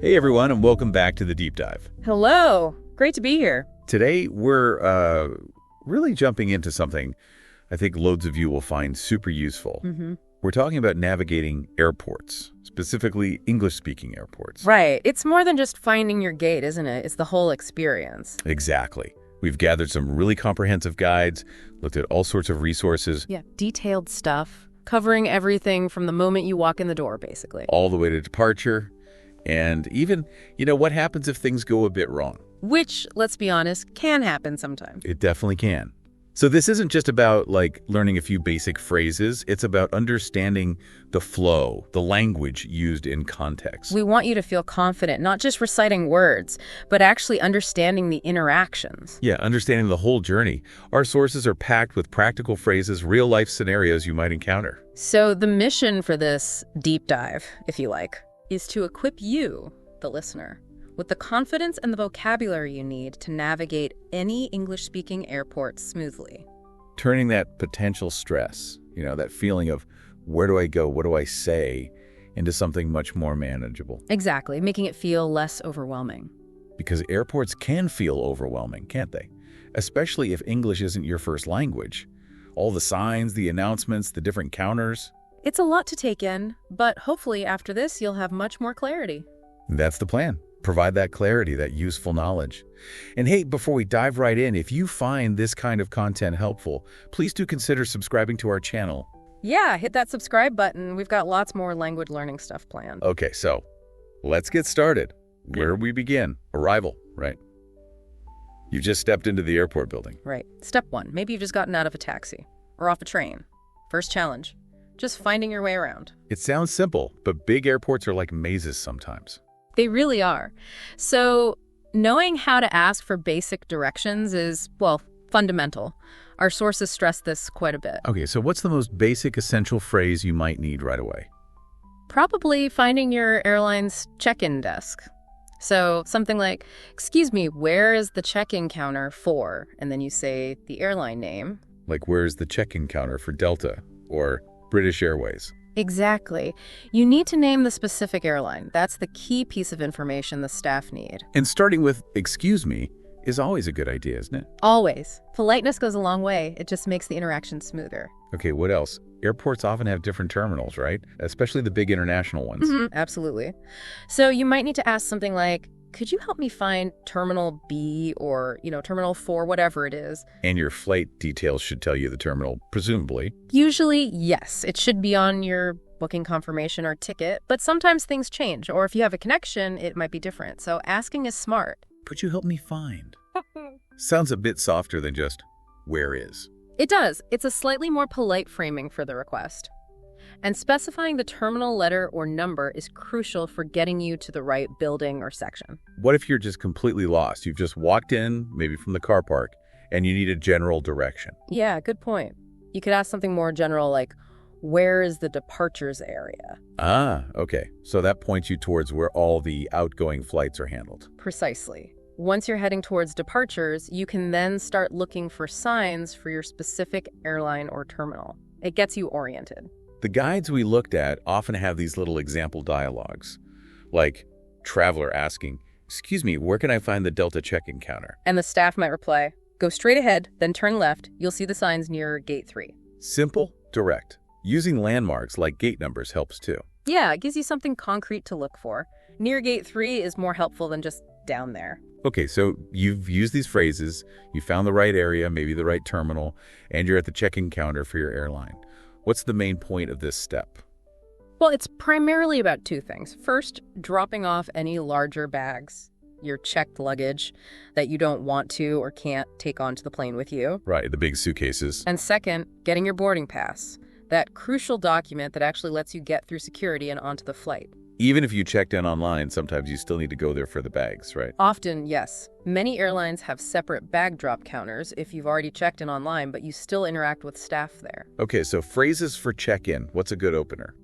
Hey everyone, and welcome back to the Deep Dive. Hello. Great to be here. Today we're really jumping into something I think loads of you will find super useful. We're talking about navigating airports, specifically English-speaking airports. Right. It's more than just finding your gate, isn't it? It's the whole experience. Exactly. We've gathered some really comprehensive guides, looked at all sorts of resources. Yeah, detailed stuff, covering everything from the moment you walk in the door, basically. All the way to departure. And even, what happens if things go a bit wrong? Which, let's be honest, can happen sometimes. It definitely can. So this isn't just about, learning a few basic phrases. It's about understanding the flow, the language used in context. We want you to feel confident, not just reciting words, but actually understanding the interactions. Yeah, understanding the whole journey. Our sources are packed with practical phrases, real-life scenarios you might encounter. So the mission for this deep dive, if you like, is to equip you, the listener, with the confidence and the vocabulary you need to navigate any English-speaking airport smoothly. Turning that potential stress, that feeling of where do I go, what do I say, into something much more manageable. Exactly, making it feel less overwhelming. Because airports can feel overwhelming, can't they? Especially if English isn't your first language. All the signs, the announcements, the different counters. It's a lot to take in, but hopefully after this you'll have much more clarity. That's the plan. Provide that clarity, that useful knowledge. And hey, before we dive right in, if you find this kind of content helpful, please do consider subscribing to our channel. Yeah, hit that subscribe button. We've got lots more language learning stuff planned. Okay, so let's get started. Where we begin? Arrival, right? You just stepped into the airport building. Right. Step 1. Maybe you've just gotten out of a taxi or off a train. First challenge. Just finding your way around. It sounds simple, but big airports are like mazes sometimes. They really are. So knowing how to ask for basic directions is, fundamental. Our sources stress this quite a bit. Okay, so what's the most basic essential phrase you might need right away? Probably finding your airline's check-in desk. So something like, excuse me, where is the check-in counter for? And then you say the airline name. Like, where's the check-in counter for Delta or British Airways? Exactly. You need to name the specific airline. That's the key piece of information the staff need. And starting with, excuse me, is always a good idea, isn't it? Always. Politeness goes a long way. It just makes the interaction smoother. Okay, what else? Airports often have different terminals, right? Especially the big international ones. Absolutely. So you might need to ask something like, could you help me find Terminal B or, Terminal 4, whatever it is? And your flight details should tell you the terminal, presumably. Usually, yes. It should be on your booking confirmation or ticket, but sometimes things change, or if you have a connection, it might be different. So asking is smart. Could you help me find? Sounds a bit softer than just, where is? It does. It's a slightly more polite framing for the request. And specifying the terminal letter or number is crucial for getting you to the right building or section. What if you're just completely lost? You've just walked in, maybe from the car park, and you need a general direction. Yeah, good point. You could ask something more general like, where is the departures area? Ah, okay. So that points you towards where all the outgoing flights are handled. Precisely. Once you're heading towards departures, you can then start looking for signs for your specific airline or terminal. It gets you oriented. The guides we looked at often have these little example dialogues, like traveler asking, excuse me, where can I find the Delta check-in counter? And the staff might reply, go straight ahead, then turn left. You'll see the signs near gate 3. Simple, direct. Using landmarks like gate numbers helps too. Yeah, it gives you something concrete to look for. Near gate 3 is more helpful than just down there. Okay, so you've used these phrases, you found the right area, maybe the right terminal, and you're at the check-in counter for your airline. What's the main point of this step? Well, it's primarily about two things. First, dropping off any larger bags, your checked luggage that you don't want to or can't take onto the plane with you. Right, the big suitcases. And second, getting your boarding pass, that crucial document that actually lets you get through security and onto the flight. Even if you checked in online, sometimes you still need to go there for the bags, right? Often, yes. Many airlines have separate bag drop counters if you've already checked in online, but you still interact with staff there. Okay, so phrases for check-in. What's a good opener?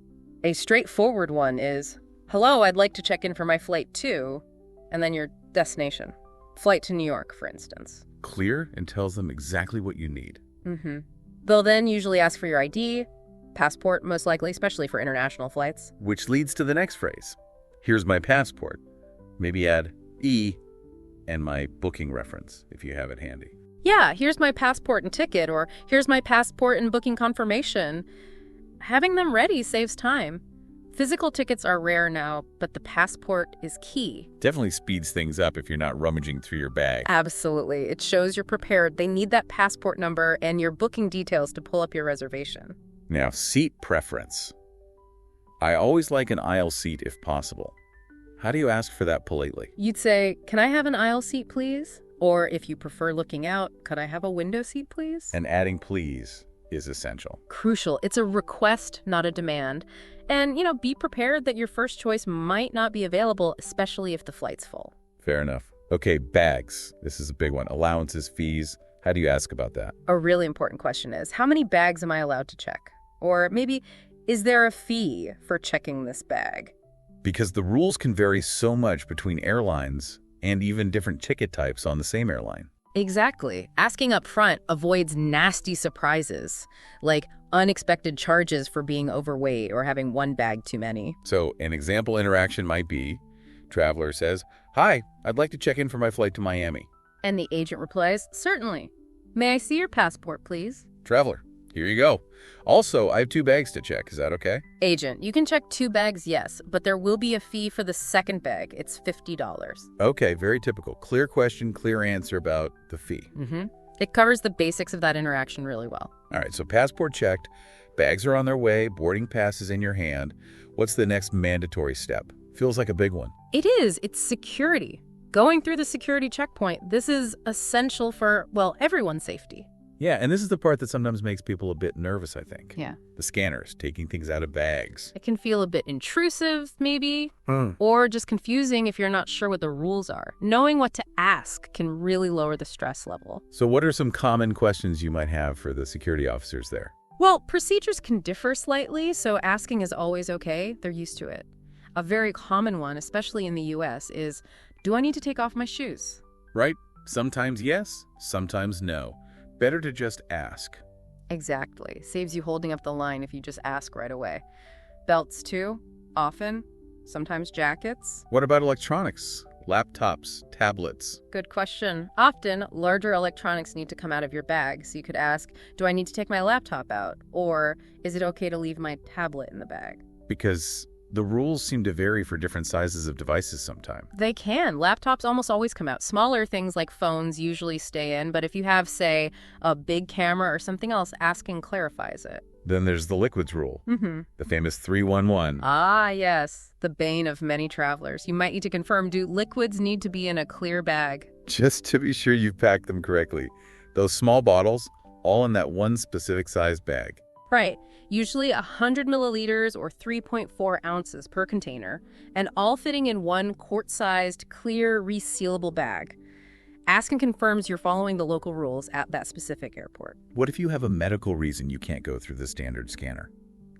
A straightforward one is, hello, I'd like to check in for my flight to, and then your destination. Flight to New York, for instance. Clear and tells them exactly what you need. They'll then usually ask for your ID, passport most likely, especially for international flights. Which leads to the next phrase. Here's my passport. Maybe add E and my booking reference if you have it handy. Yeah, here's my passport and ticket, or here's my passport and booking confirmation. Having them ready saves time. Physical tickets are rare now, but the passport is key. Definitely speeds things up if you're not rummaging through your bag. Absolutely. It shows you're prepared. They need that passport number and your booking details to pull up your reservation. Now, seat preference. I always like an aisle seat if possible. How do you ask for that politely? You'd say, "Can I have an aisle seat, please?" Or if you prefer looking out, "Could I have a window seat, please?" And adding please is essential. Crucial. It's a request, not a demand. And, be prepared that your first choice might not be available, especially if the flight's full. Fair enough. Okay, bags. This is a big one. Allowances, fees. How do you ask about that? A really important question is, how many bags am I allowed to check? Or maybe, is there a fee for checking this bag? Because the rules can vary so much between airlines and even different ticket types on the same airline. Exactly. Asking up front avoids nasty surprises, like unexpected charges for being overweight or having one bag too many. So an example interaction might be, traveler says, "Hi, I'd like to check in for my flight to Miami." And the agent replies, "Certainly. May I see your passport, please?" Traveler, here you go. Also, I have 2 bags to check. Is that okay? Agent, you can check 2 bags, yes, but there will be a fee for the second bag. It's $50. Okay, very typical. Clear question, clear answer about the fee. It covers the basics of that interaction really well. All right, so passport checked, bags are on their way, boarding pass is in your hand. What's the next mandatory step? Feels like a big one. It is. It's security. Going through the security checkpoint, this is essential for, everyone's safety. Yeah, and this is the part that sometimes makes people a bit nervous, I think. Yeah. The scanners, taking things out of bags. It can feel a bit intrusive, maybe, or just confusing if you're not sure what the rules are. Knowing what to ask can really lower the stress level. So what are some common questions you might have for the security officers there? Well, procedures can differ slightly, so asking is always okay. They're used to it. A very common one, especially in the US, is, "Do I need to take off my shoes?" Right? Sometimes yes, sometimes no. Better to just ask. Exactly. Saves you holding up the line if you just ask right away. Belts too, often. Sometimes jackets. What about electronics? Laptops, tablets? Good question. Often, larger electronics need to come out of your bag, so you could ask, "Do I need to take my laptop out?" Or, "Is it okay to leave my tablet in the bag?" Because the rules seem to vary for different sizes of devices sometime. They can. Laptops almost always come out. Smaller things like phones usually stay in, but if you have, say, a big camera or something else, asking clarifies it. Then there's the liquids rule, the famous 311. Ah, yes, the bane of many travelers. You might need to confirm, do liquids need to be in a clear bag? Just to be sure you've packed them correctly. Those small bottles, all in that one specific size bag. Right. Usually 100 milliliters or 3.4 ounces per container, and all fitting in one quart-sized, clear, resealable bag. Ask and confirms you're following the local rules at that specific airport. What if you have a medical reason you can't go through the standard scanner,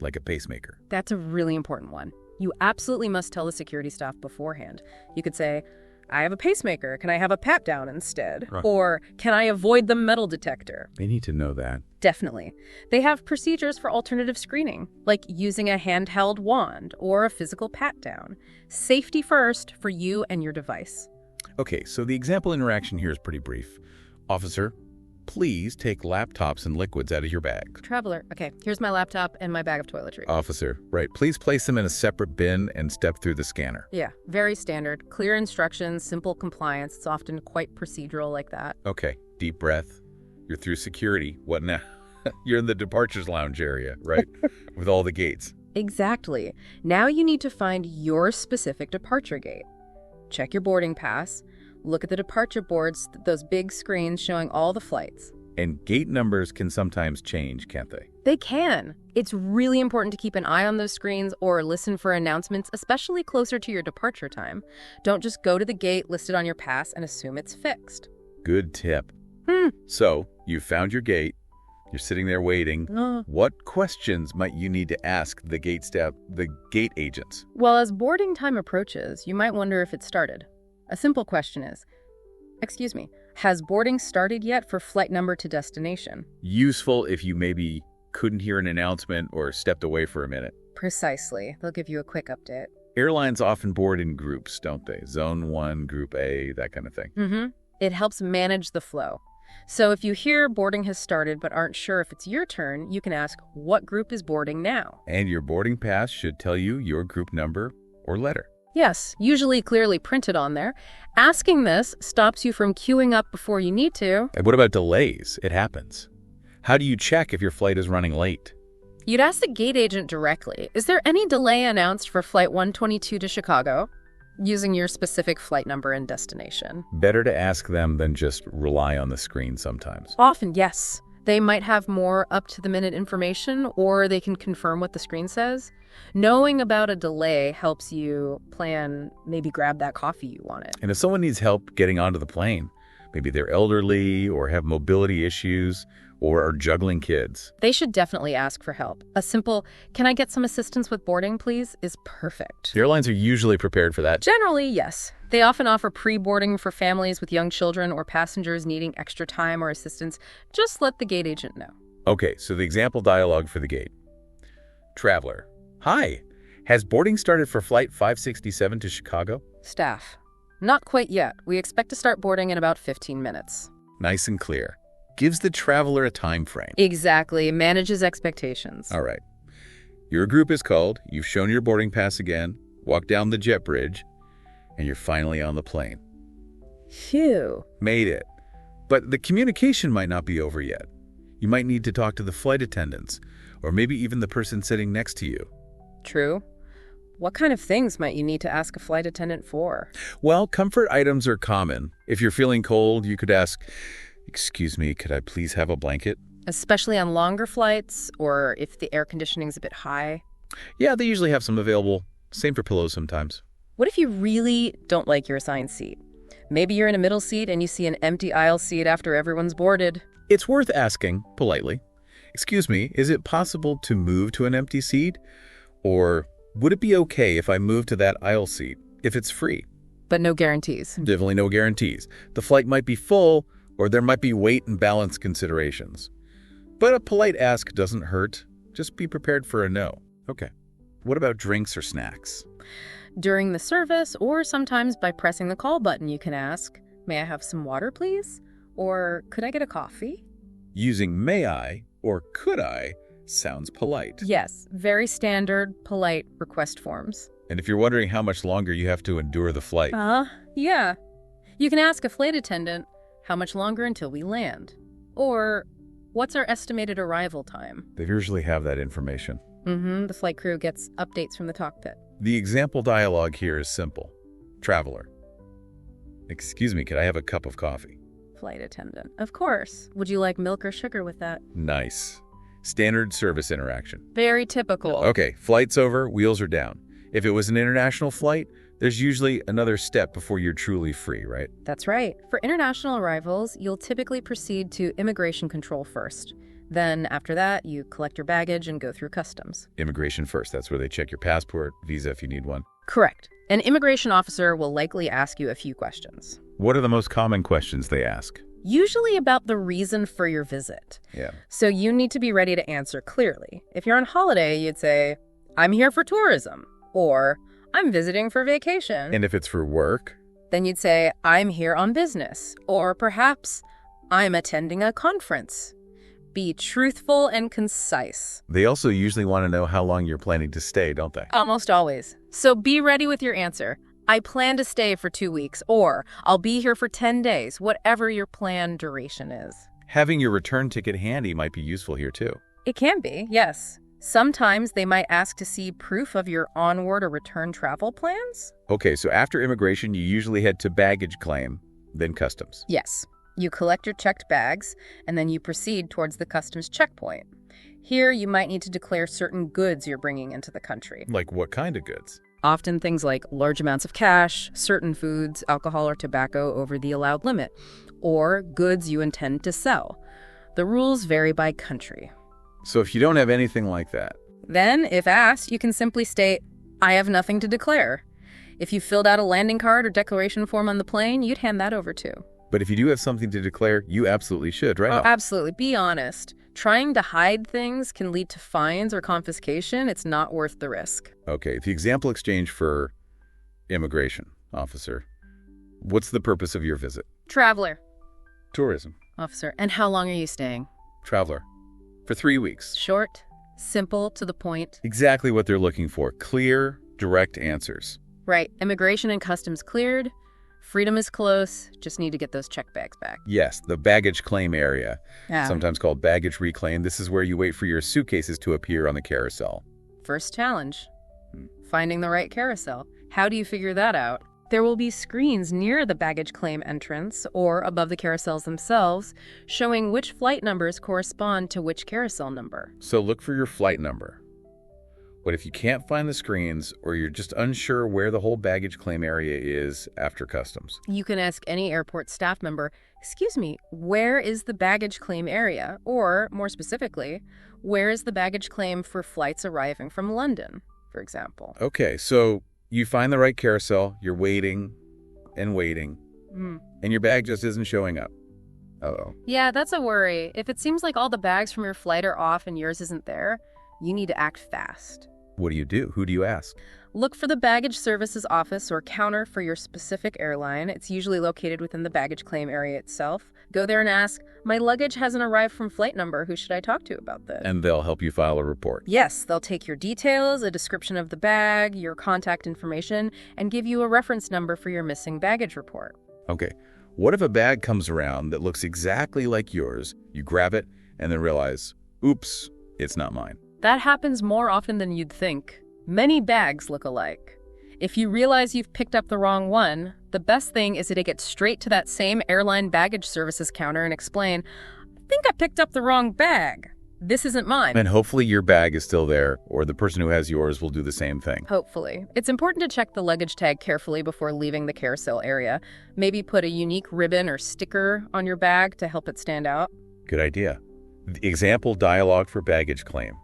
like a pacemaker? That's a really important one. You absolutely must tell the security staff beforehand. You could say, "I have a pacemaker. Can I have a pat-down instead?" Right. Or, "Can I avoid the metal detector?" They need to know that. Definitely. They have procedures for alternative screening, like using a handheld wand or a physical pat-down. Safety first for you and your device. Okay, so the example interaction here is pretty brief. Officer, please take laptops and liquids out of your bag. Traveler, okay, here's my laptop and my bag of toiletry. Officer, right, please place them in a separate bin and step through the scanner. Yeah, very standard. Clear instructions, simple compliance. It's often quite procedural like that. Okay, deep breath. You're through security. What now? You're in the departures lounge area, right? With all the gates. Exactly. Now you need to find your specific departure gate. Check your boarding pass. Look at the departure boards, those big screens showing all the flights. And gate numbers can sometimes change, can't they? They can. It's really important to keep an eye on those screens or listen for announcements, especially closer to your departure time. Don't just go to the gate listed on your pass and assume it's fixed. Good tip. So, you found your gate. You're sitting there waiting. What questions might you need to ask the gate staff, the gate agents? Well, as boarding time approaches, you might wonder if it started. A simple question is, "Excuse me, has boarding started yet for flight number to destination?" Useful if you maybe couldn't hear an announcement or stepped away for a minute. Precisely. They'll give you a quick update. Airlines often board in groups, don't they? Zone 1, Group A, that kind of thing. Mm-hmm. It helps manage the flow. So if you hear boarding has started but aren't sure if it's your turn, you can ask, what group is boarding now? And your boarding pass should tell you your group number or letter. Yes, usually clearly printed on there. Asking this stops you from queuing up before you need to. And what about delays? It happens. How do you check if your flight is running late? You'd ask the gate agent directly, is there any delay announced for Flight 122 to Chicago? Using your specific flight number and destination. Better to ask them than just rely on the screen sometimes. Often, yes. They might have more up-to-the-minute information, or they can confirm what the screen says. Knowing about a delay helps you plan, maybe grab that coffee you wanted. And if someone needs help getting onto the plane, maybe they're elderly or have mobility issues or are juggling kids, they should definitely ask for help. A simple, can I get some assistance with boarding, please, is perfect. the airlines are usually prepared for that. Generally, yes. They often offer pre-boarding for families with young children or passengers needing extra time or assistance. Just let the gate agent know. Okay, so the example dialogue for the gate. Traveler. Hi. Has boarding started for Flight 567 to Chicago? Staff. Not quite yet. We expect to start boarding in about 15 minutes. Nice and clear. Gives the traveler a time frame. Exactly. Manages expectations. All right. Your group is called, you've shown your boarding pass again, walked down the jet bridge, and you're finally on the plane. Phew. Made it. But the communication might not be over yet. You might need to talk to the flight attendants, or maybe even the person sitting next to you. True. What kind of things might you need to ask a flight attendant for? Well, comfort items are common. If you're feeling cold, you could ask, "Excuse me, could I please have a blanket?" Especially on longer flights, or if the air conditioning's a bit high. Yeah, they usually have some available. Same for pillows sometimes. What if you really don't like your assigned seat? Maybe you're in a middle seat and you see an empty aisle seat after everyone's boarded. It's worth asking, politely, "Excuse me, is it possible to move to an empty seat? Or would it be okay if I move to that aisle seat, if it's free?" But no guarantees. Definitely no guarantees. The flight might be full, or there might be weight and balance considerations. But a polite ask doesn't hurt. Just be prepared for a no. Okay. What about drinks or snacks? During the service, or sometimes by pressing the call button, you can ask, may I have some water, please? Or could I get a coffee? Using may I or could I sounds polite. Yes, very standard, polite request forms. And if you're wondering how much longer you have to endure the flight, Yeah. You can ask a flight attendant, how much longer until we land? Or, what's our estimated arrival time? they usually have that information. The flight crew gets updates from the cockpit. The example dialogue here is simple. Traveler. Excuse me, could I have a cup of coffee? Flight attendant. Of course. Would you like milk or sugar with that? Nice. Standard service interaction. Very typical. Okay, flight's over, wheels are down. If it was an international flight, there's usually another step before you're truly free, right? That's right. For international arrivals, you'll typically proceed to immigration control first. Then, after that, you collect your baggage and go through customs. Immigration first. That's where they check your passport, visa if you need one. Correct. An immigration officer will likely ask you a few questions. What are the most common questions they ask? Usually about the reason for your visit. Yeah. So you need to be ready to answer clearly. If you're on holiday, you'd say, I'm here for tourism, or I'm visiting for vacation. And if it's for work? Then you'd say, I'm here on business, or perhaps I'm attending a conference. Be truthful and concise. They also usually want to know how long you're planning to stay, don't they? Almost always. So be ready with your answer. I plan to stay for 2 weeks, or I'll be here for 10 days, whatever your planned duration is. Having your return ticket handy might be useful here too. It can be, yes. Sometimes they might ask to see proof of your onward or return travel plans. Okay, so after immigration, you usually head to baggage claim, then customs. Yes. You collect your checked bags, and then you proceed towards the customs checkpoint. Here, you might need to declare certain goods you're bringing into the country. Like what kind of goods? Often things like large amounts of cash, certain foods, alcohol or tobacco over the allowed limit, or goods you intend to sell. The rules vary by country. So if you don't have anything like that, Then, if asked, you can simply state, I have nothing to declare. If you filled out a landing card or declaration form on the plane, you'd hand that over too. but if you do have something to declare, you absolutely should, right? Oh, absolutely. Be honest. Trying to hide things can lead to fines or confiscation. It's not worth the risk. Okay, the example exchange for immigration officer. What's the purpose of your visit? Traveler. Tourism. Officer. And how long are you staying? Traveler. For 3 weeks. Short, simple, to the point. Exactly what they're looking for. Clear, direct answers. Right. Immigration and customs cleared. Freedom is close. Just need to get those check bags back. Yes, the baggage claim area, Yeah. sometimes called baggage reclaim. This is where you wait for your suitcases to appear on the carousel. First challenge. Finding the right carousel. How do you figure that out? There will be screens near the baggage claim entrance or above the carousels themselves showing which flight numbers correspond to which carousel number. So look for your flight number. But if you can't find the screens or you're just unsure where the whole baggage claim area is after customs, You can ask any airport staff member, "Excuse me, where is the baggage claim area?" Or, more specifically, "Where is the baggage claim for flights arriving from London?" for example. okay, so you find the right carousel, you're waiting and waiting, and your bag just isn't showing up. Uh-oh. Yeah, that's a worry. If it seems like all the bags from your flight are off and yours isn't there, you need to act fast. What do you do? Who do you ask? Look for the baggage services office or counter for your specific airline. It's usually located within the baggage claim area itself. Go there and ask, "My luggage hasn't arrived from flight number. Who should I talk to about this?" And they'll help you file a report. Yes, they'll take your details, a description of the bag, your contact information, and give you a reference number for your missing baggage report. Okay, what if a bag comes around that looks exactly like yours, you grab it, and then realize, oops, it's not mine? That happens more often than you'd think. Many bags look alike. If you realize you've picked up the wrong one, the best thing is to take it straight to that same airline baggage services counter and explain, "I think I picked up the wrong bag. This isn't mine." And hopefully your bag is still there, or the person who has yours will do the same thing. Hopefully. It's important to check the luggage tag carefully before leaving the carousel area. Maybe put a unique ribbon or sticker on your bag to help it stand out. Good idea. The example dialogue for baggage claim.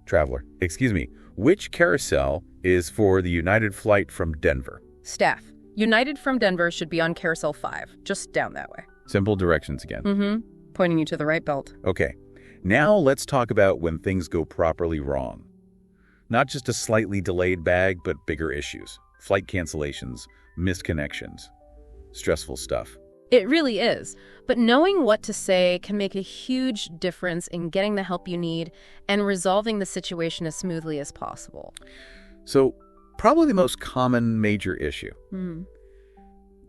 Traveler, excuse me, which carousel is for the United flight from Denver? Staff. United from Denver should be on carousel 5, just down that way. Simple directions again. Pointing you to the right belt. Okay, now let's talk about when things go properly wrong. Not just a slightly delayed bag, but bigger issues. Flight cancellations, missed connections, stressful stuff. It really is. But knowing what to say can make a huge difference in getting the help you need and resolving the situation as smoothly as possible. So, probably the most common major issue.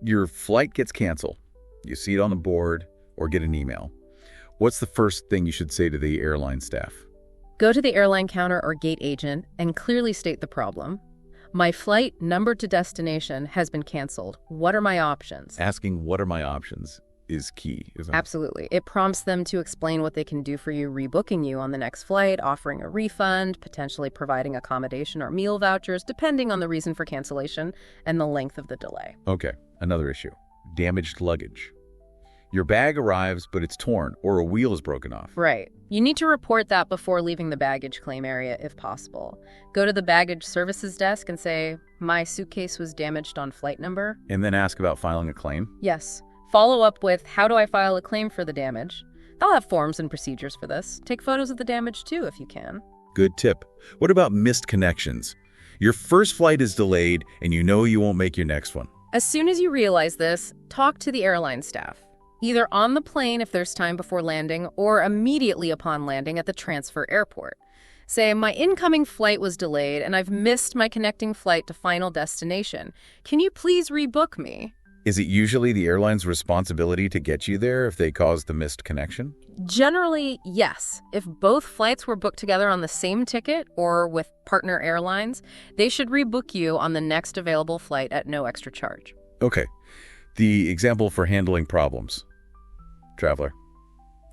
Your flight gets canceled. You see it on the board or get an email. What's the first thing you should say to the airline staff? Go to the airline counter or gate agent and clearly state the problem. "My flight number to destination has been canceled. What are my options?" Asking what are my options is key, isn't it? Absolutely. It prompts them to explain what they can do for you, rebooking you on the next flight, offering a refund, potentially providing accommodation or meal vouchers, depending on the reason for cancellation and the length of the delay. Okay, another issue. Damaged luggage. Your bag arrives, but it's torn or a wheel is broken off. Right. You need to report that before leaving the baggage claim area if possible. Go to the baggage services desk and say, "My suitcase was damaged on flight number." And then ask about filing a claim. Yes. Follow up with, "How do I file a claim for the damage?" They'll have forms and procedures for this. Take photos of the damage too if you can. Good tip. What about missed connections? Your first flight is delayed and you know you won't make your next one. As soon as you realize this, talk to the airline staff. Either on the plane if there's time before landing or immediately upon landing at the transfer airport. Say, "My incoming flight was delayed and I've missed my connecting flight to final destination. Can you please rebook me?" Is it usually the airline's responsibility to get you there if they cause the missed connection? Generally, yes. If both flights were booked together on the same ticket or with partner airlines, they should rebook you on the next available flight at no extra charge. Okay. The example for handling problems. Traveler.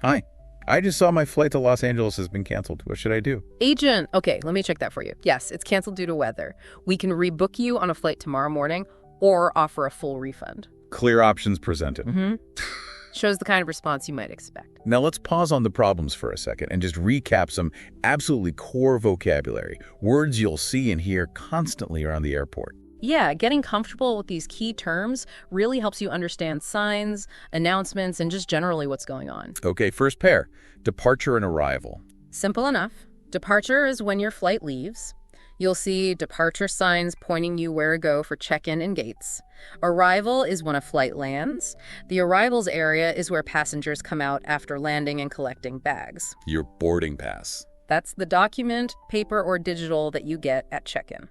Hi. I just saw my flight to Los Angeles has been canceled. What should I do? Agent, okay, let me check that for you. Yes, it's canceled due to weather. We can rebook you on a flight tomorrow morning or offer a full refund. Clear options presented. Shows the kind of response you might expect. Now let's pause on the problems for a second and just recap some absolutely core vocabulary, words you'll see and hear constantly around the airport. Yeah, getting comfortable with these key terms really helps you understand signs, announcements, and just generally what's going on. Okay, first pair, departure and arrival. Simple enough. Departure is when your flight leaves. You'll see departure signs pointing you where to go for check-in and gates. Arrival is when a flight lands. The arrivals area is where passengers come out after landing and collecting bags. Your boarding pass. That's the document, paper or digital, that you get at check-in.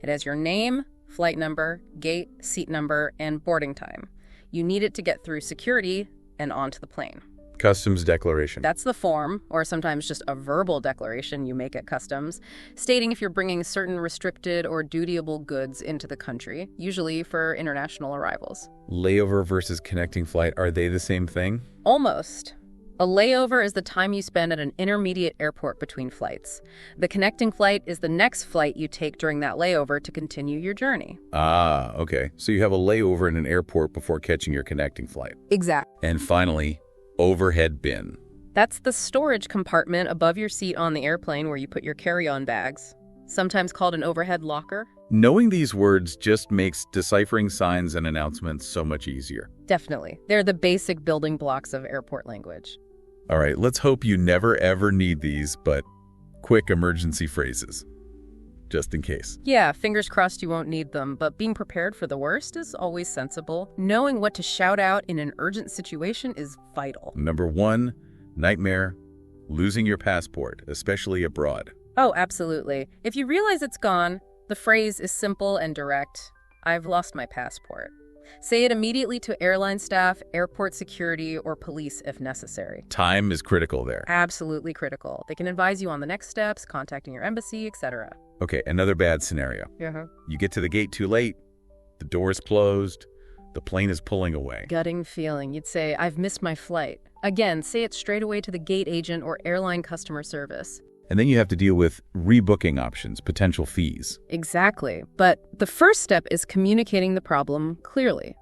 It has your name, flight number, gate, seat number, and boarding time. You need it to get through security and onto the plane. Customs declaration. That's the form, or sometimes just a verbal declaration you make at customs, stating if you're bringing certain restricted or dutiable goods into the country, usually for international arrivals. Layover versus connecting flight, are they the same thing? Almost. A layover is the time you spend at an intermediate airport between flights. The connecting flight is the next flight you take during that layover to continue your journey. Ah, okay. So you have a layover in an airport before catching your connecting flight. Exactly. And finally, overhead bin. That's the storage compartment above your seat on the airplane where you put your carry-on bags, sometimes called an overhead locker. Knowing these words just makes deciphering signs and announcements so much easier. Definitely. They're the basic building blocks of airport language. All right, let's hope you never ever need these, but quick emergency phrases, just in case. Yeah, fingers crossed you won't need them, but being prepared for the worst is always sensible. Knowing what to shout out in an urgent situation is vital. Number 1, nightmare, losing your passport, especially abroad. Oh, absolutely. If you realize it's gone, the phrase is simple and direct. I've lost my passport. Say it immediately to airline staff, airport security, or police if necessary. Time is critical there. Absolutely critical. They can advise you on the next steps, contacting your embassy, etc. Okay, another bad scenario. You get to the gate too late, the door's closed, the plane is pulling away. Gutting feeling. You'd say, I've missed my flight. Again, say it straight away to the gate agent or airline customer service. And then you have to deal with rebooking options, potential fees. Exactly. But the first step is communicating the problem clearly.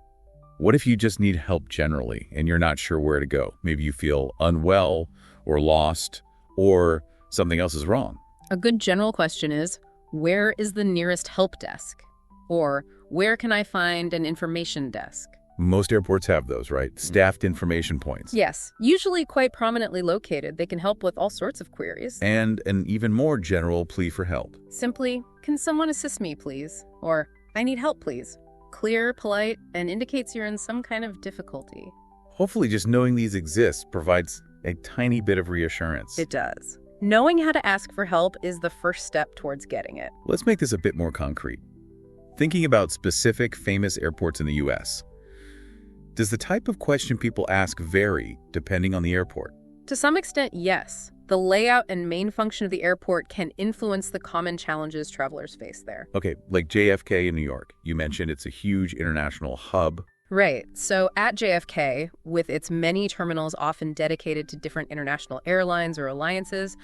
What if you just need help generally and you're not sure where to go? Maybe you feel unwell or lost or something else is wrong. A good general question is, where is the nearest help desk? Or where can I find an information desk? Most airports have those, right? Staffed information points. Yes, usually quite prominently located. They can help with all sorts of queries. And an even more general plea for help. Simply, can someone assist me, please? Or, I need help, please. Clear, polite, and indicates you're in some kind of difficulty. Hopefully just knowing these exist provides a tiny bit of reassurance. It does. Knowing how to ask for help is the first step towards getting it. Let's make this a bit more concrete. Thinking about specific famous airports in the U.S., does the type of question people ask vary depending on the airport? To some extent, yes. The layout and main function of the airport can influence the common challenges travelers face there. Okay, like JFK in New York. You mentioned it's a huge international hub. Right. So at JFK, with its many terminals often dedicated to different international airlines or alliances,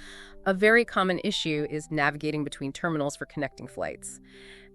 a very common issue is navigating between terminals for connecting flights.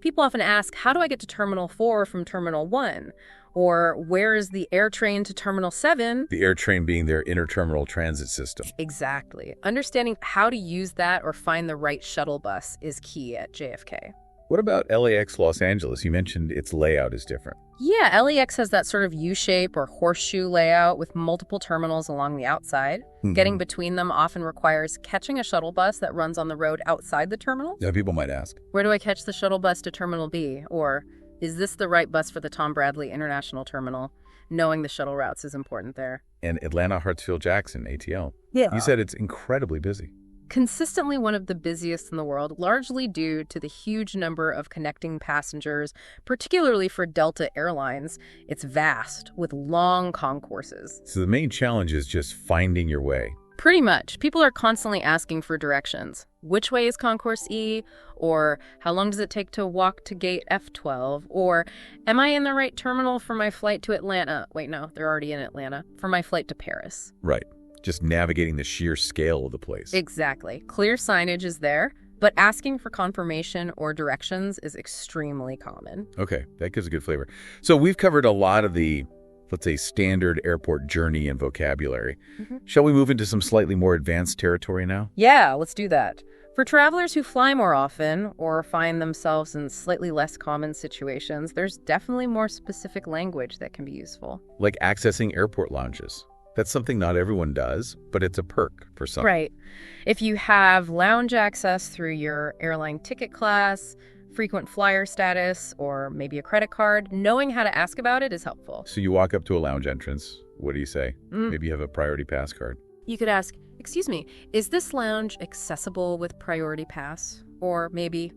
People often ask, how do I get to Terminal 4 from Terminal 1? Or where is the air train to Terminal 7? The air train being their interterminal transit system. Exactly. Understanding how to use that or find the right shuttle bus is key at JFK. What about LAX Los Angeles? You mentioned its layout is different. Yeah, LAX has that sort of U-shape or horseshoe layout with multiple terminals along the outside. Getting between them often requires catching a shuttle bus that runs on the road outside the terminal. Yeah, people might ask. Where do I catch the shuttle bus to Terminal B? Or, is this the right bus for the Tom Bradley International Terminal? Knowing the shuttle routes is important there. And Atlanta Hartsfield-Jackson, ATL. Yeah. You said it's incredibly busy. Consistently one of the busiest in the world, largely due to the huge number of connecting passengers, particularly for Delta Airlines. It's vast, with long concourses. So the main challenge is just finding your way. Pretty much. People are constantly asking for directions. Which way is Concourse E? Or how long does it take to walk to gate F12? Or am I in the right terminal for my flight to Atlanta? Wait, no, they're already in Atlanta. For my flight to Paris. Right. Just navigating the sheer scale of the place. Exactly. Clear signage is there, but asking for confirmation or directions is extremely common. Okay, that gives a good flavor. So we've covered a lot of the, let's say, standard airport journey and vocabulary. Shall we move into some slightly more advanced territory now? Yeah, let's do that. For travelers who fly more often or find themselves in slightly less common situations, there's definitely more specific language that can be useful. Like accessing airport lounges. That's something not everyone does, but it's a perk for some. Right. If you have lounge access through your airline ticket class, frequent flyer status, or maybe a credit card, knowing how to ask about it is helpful. So you walk up to a lounge entrance. What do you say? Maybe you have a priority pass card. You could ask, "Excuse me, is this lounge accessible with priority pass?" Or maybe,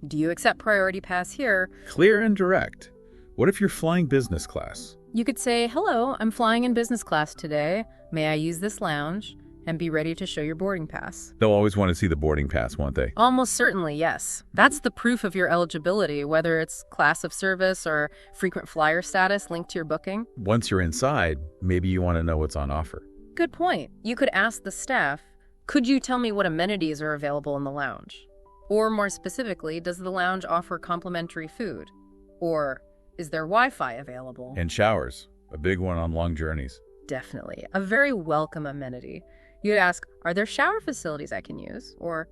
"Do you accept priority pass here?" Clear and direct. What if you're flying business class? You could say, "Hello, I'm flying in business class today. May I use this lounge?" And be ready to show your boarding pass. They'll always want to see the boarding pass, won't they? Almost certainly, yes. That's the proof of your eligibility, whether it's class of service or frequent flyer status linked to your booking. Once you're inside, maybe you want to know what's on offer. Good point. You could ask the staff, "Could you tell me what amenities are available in the lounge?" Or more specifically, does the lounge offer complimentary food? Or is there Wi-Fi available? And showers, a big one on long journeys. Definitely. A very welcome amenity. You'd ask, "Are there shower facilities I can use?" Or,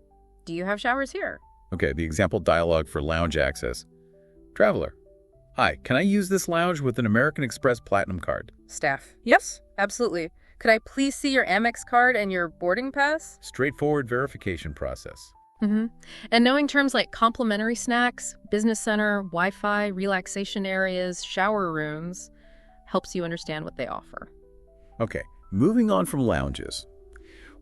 "Do you have showers here?" Okay, the example dialogue for lounge access. Traveler, hi, can I use this lounge with an American Express Platinum card? Staff, yes, absolutely. Could I please see your Amex card and your boarding pass? Straightforward verification process. And knowing terms like complimentary snacks, business center, Wi-Fi, relaxation areas, shower rooms, helps you understand what they offer. Okay, moving on from lounges.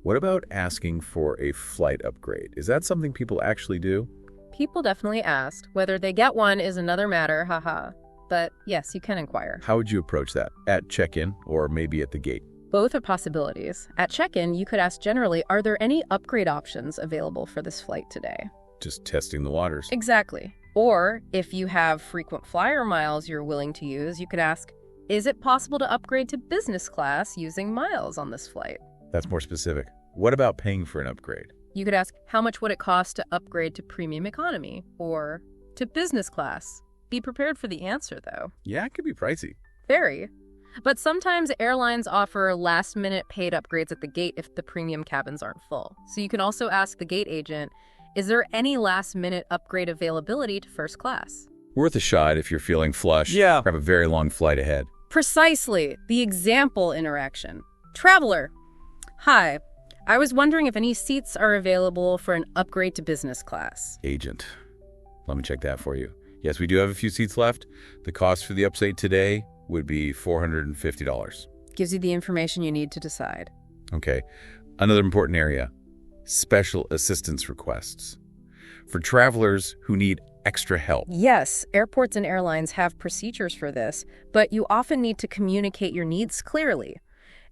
What about asking for a flight upgrade? Is that something people actually do? People definitely asked. Whether they get one is another matter, haha. But yes, you can inquire. How would you approach that? At check-in or maybe at the gate? Both are possibilities. At check-in, you could ask generally, "Are there any upgrade options available for this flight today?" Just testing the waters. Exactly. Or if you have frequent flyer miles you're willing to use, you could ask, "Is it possible to upgrade to business class using miles on this flight?" That's more specific. What about paying for an upgrade? You could ask, "How much would it cost to upgrade to premium economy or to business class?" Be prepared for the answer, though. Yeah, it could be pricey. Very. But sometimes airlines offer last-minute paid upgrades at the gate if the premium cabins aren't full. So you can also ask the gate agent, "Is there any last-minute upgrade availability to first class?" Worth a shot if you're feeling flush. Yeah. Or have a very long flight ahead. Precisely. The example interaction. Traveler, hi. I was wondering if any seats are available for an upgrade to business class. Agent. Let me check that for you. Yes, we do have a few seats left. The cost for the upgrade today would be $450. Gives you the information you need to decide. Okay. Another important area. Special assistance requests. For travelers who need extra help. Yes, airports and airlines have procedures for this, but you often need to communicate your needs clearly.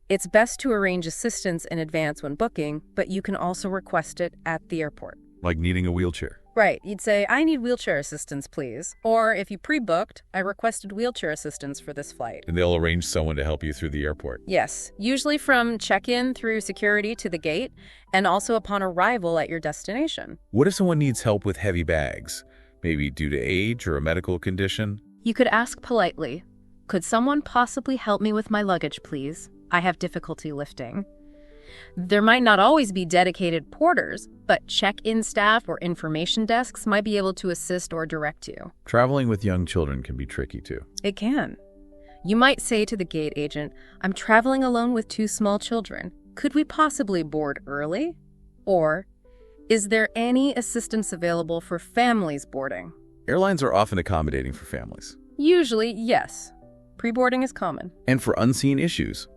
It's best to arrange assistance in advance when booking, but you can also request it at the airport. Like needing a wheelchair. Right, you'd say, "I need wheelchair assistance, please." Or if you pre-booked, "I requested wheelchair assistance for this flight." And they'll arrange someone to help you through the airport. Yes, usually from check-in through security to the gate, and also upon arrival at your destination. What if someone needs help with heavy bags? Maybe due to age or a medical condition? You could ask politely, "Could someone possibly help me with my luggage, please? I have difficulty lifting." There might not always be dedicated porters, but check-in staff or information desks might be able to assist or direct you. Traveling with young children can be tricky too. It can. You might say to the gate agent, "I'm traveling alone with 2 small children. Could we possibly board early?" Or, "Is there any assistance available for families boarding?" Airlines are often accommodating for families. Usually, yes. Pre-boarding is common. And for unseen issues,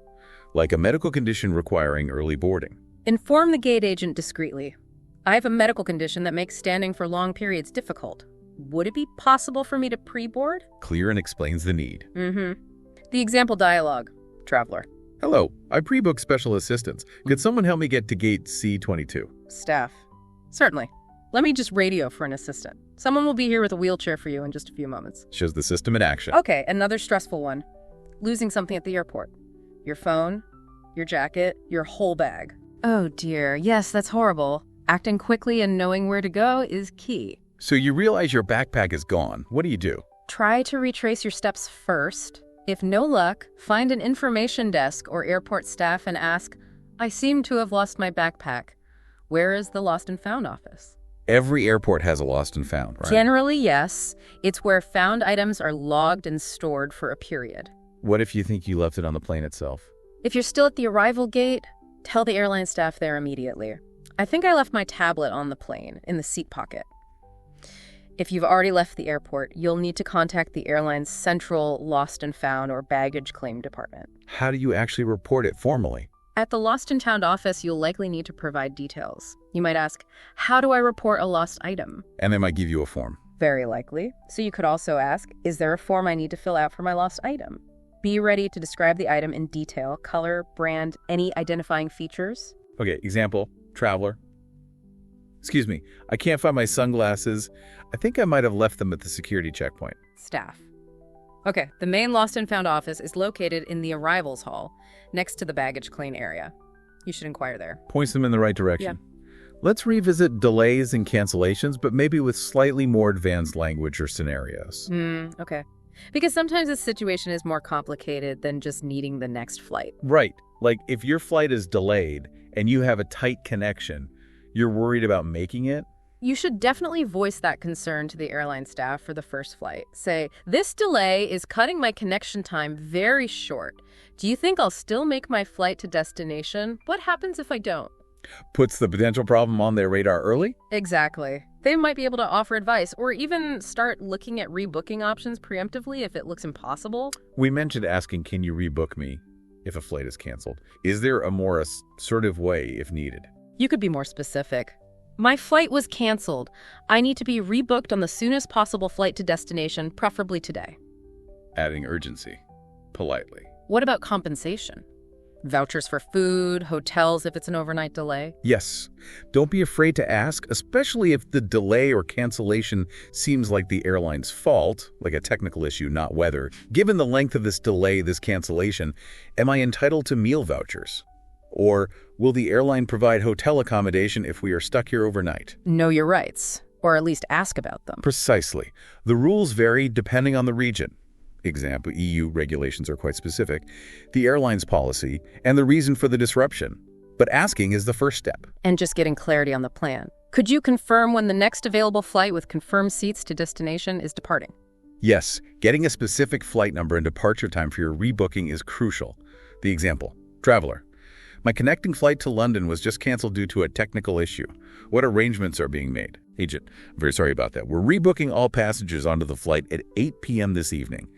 like a medical condition requiring early boarding. Inform the gate agent discreetly. "I have a medical condition that makes standing for long periods difficult. Would it be possible for me to pre-board?" Clear and explains the need. The example dialogue. Traveler. Hello, I pre-booked special assistance. Could someone help me get to gate C22? Staff. Certainly. Let me just radio for an assistant. Someone will be here with a wheelchair for you in just a few moments. Shows the system in action. Okay, another stressful one. Losing something at the airport. Your phone, your jacket, your whole bag. Oh dear, yes, that's horrible. Acting quickly and knowing where to go is key. So you realize your backpack is gone. What do you do? Try to retrace your steps first. If no luck, find an information desk or airport staff and ask, "I seem to have lost my backpack. Where is the lost and found office? Every airport has a lost and found, right? Generally, yes. It's where found items are logged and stored for a period. What if you think you left it on the plane itself? If you're still at the arrival gate, tell the airline staff there immediately. I think I left my tablet on the plane, in the seat pocket. If you've already left the airport, you'll need to contact the airline's central lost and found or baggage claim department. How do you actually report it formally? At the lost and found office, you'll likely need to provide details. You might ask, how do I report a lost item? And they might give you a form. Very likely. So you could also ask, is there a form I need to fill out for my lost item? Be ready to describe the item in detail, color, brand, any identifying features. Okay, example, traveler. Excuse me, I can't find my sunglasses. I think I might have left them at the security checkpoint. Staff. Okay, the main lost and found office is located in the arrivals hall, next to the baggage claim area. You should inquire there. Points them in the right direction. Let's revisit delays and cancellations, but maybe with slightly more advanced language or scenarios. Okay. Because sometimes the situation is more complicated than just needing the next flight. Right. Like if your flight is delayed and you have a tight connection, you're worried about making it? You should definitely voice that concern to the airline staff for the first flight. Say, this delay is cutting my connection time very short. Do you think I'll still make my flight to destination? What happens if I don't? Puts the potential problem on their radar early? Exactly. They might be able to offer advice or even start looking at rebooking options preemptively if it looks impossible. We mentioned asking, can you rebook me if a flight is canceled? Is there a more assertive way if needed? You could be more specific. My flight was canceled. I need to be rebooked on the soonest possible flight to destination, preferably today. Adding urgency, politely. What about compensation? Vouchers for food, hotels if it's an overnight delay? Yes. Don't be afraid to ask, especially if the delay or cancellation seems like the airline's fault, like a technical issue, not weather. Given the length of this delay, this cancellation, am I entitled to meal vouchers? Or will the airline provide hotel accommodation if we are stuck here overnight? Know your rights, or at least ask about them. Precisely. The rules vary depending on the region. Example, EU regulations are quite specific, the airline's policy, and the reason for the disruption. But asking is the first step. And just getting clarity on the plan. Could you confirm when the next available flight with confirmed seats to destination is departing? Yes, getting a specific flight number and departure time for your rebooking is crucial. The example, traveler. My connecting flight to London was just canceled due to a technical issue. What arrangements are being made? Agent, I'm very sorry about that. We're rebooking all passengers onto the flight at 8 p.m. this evening.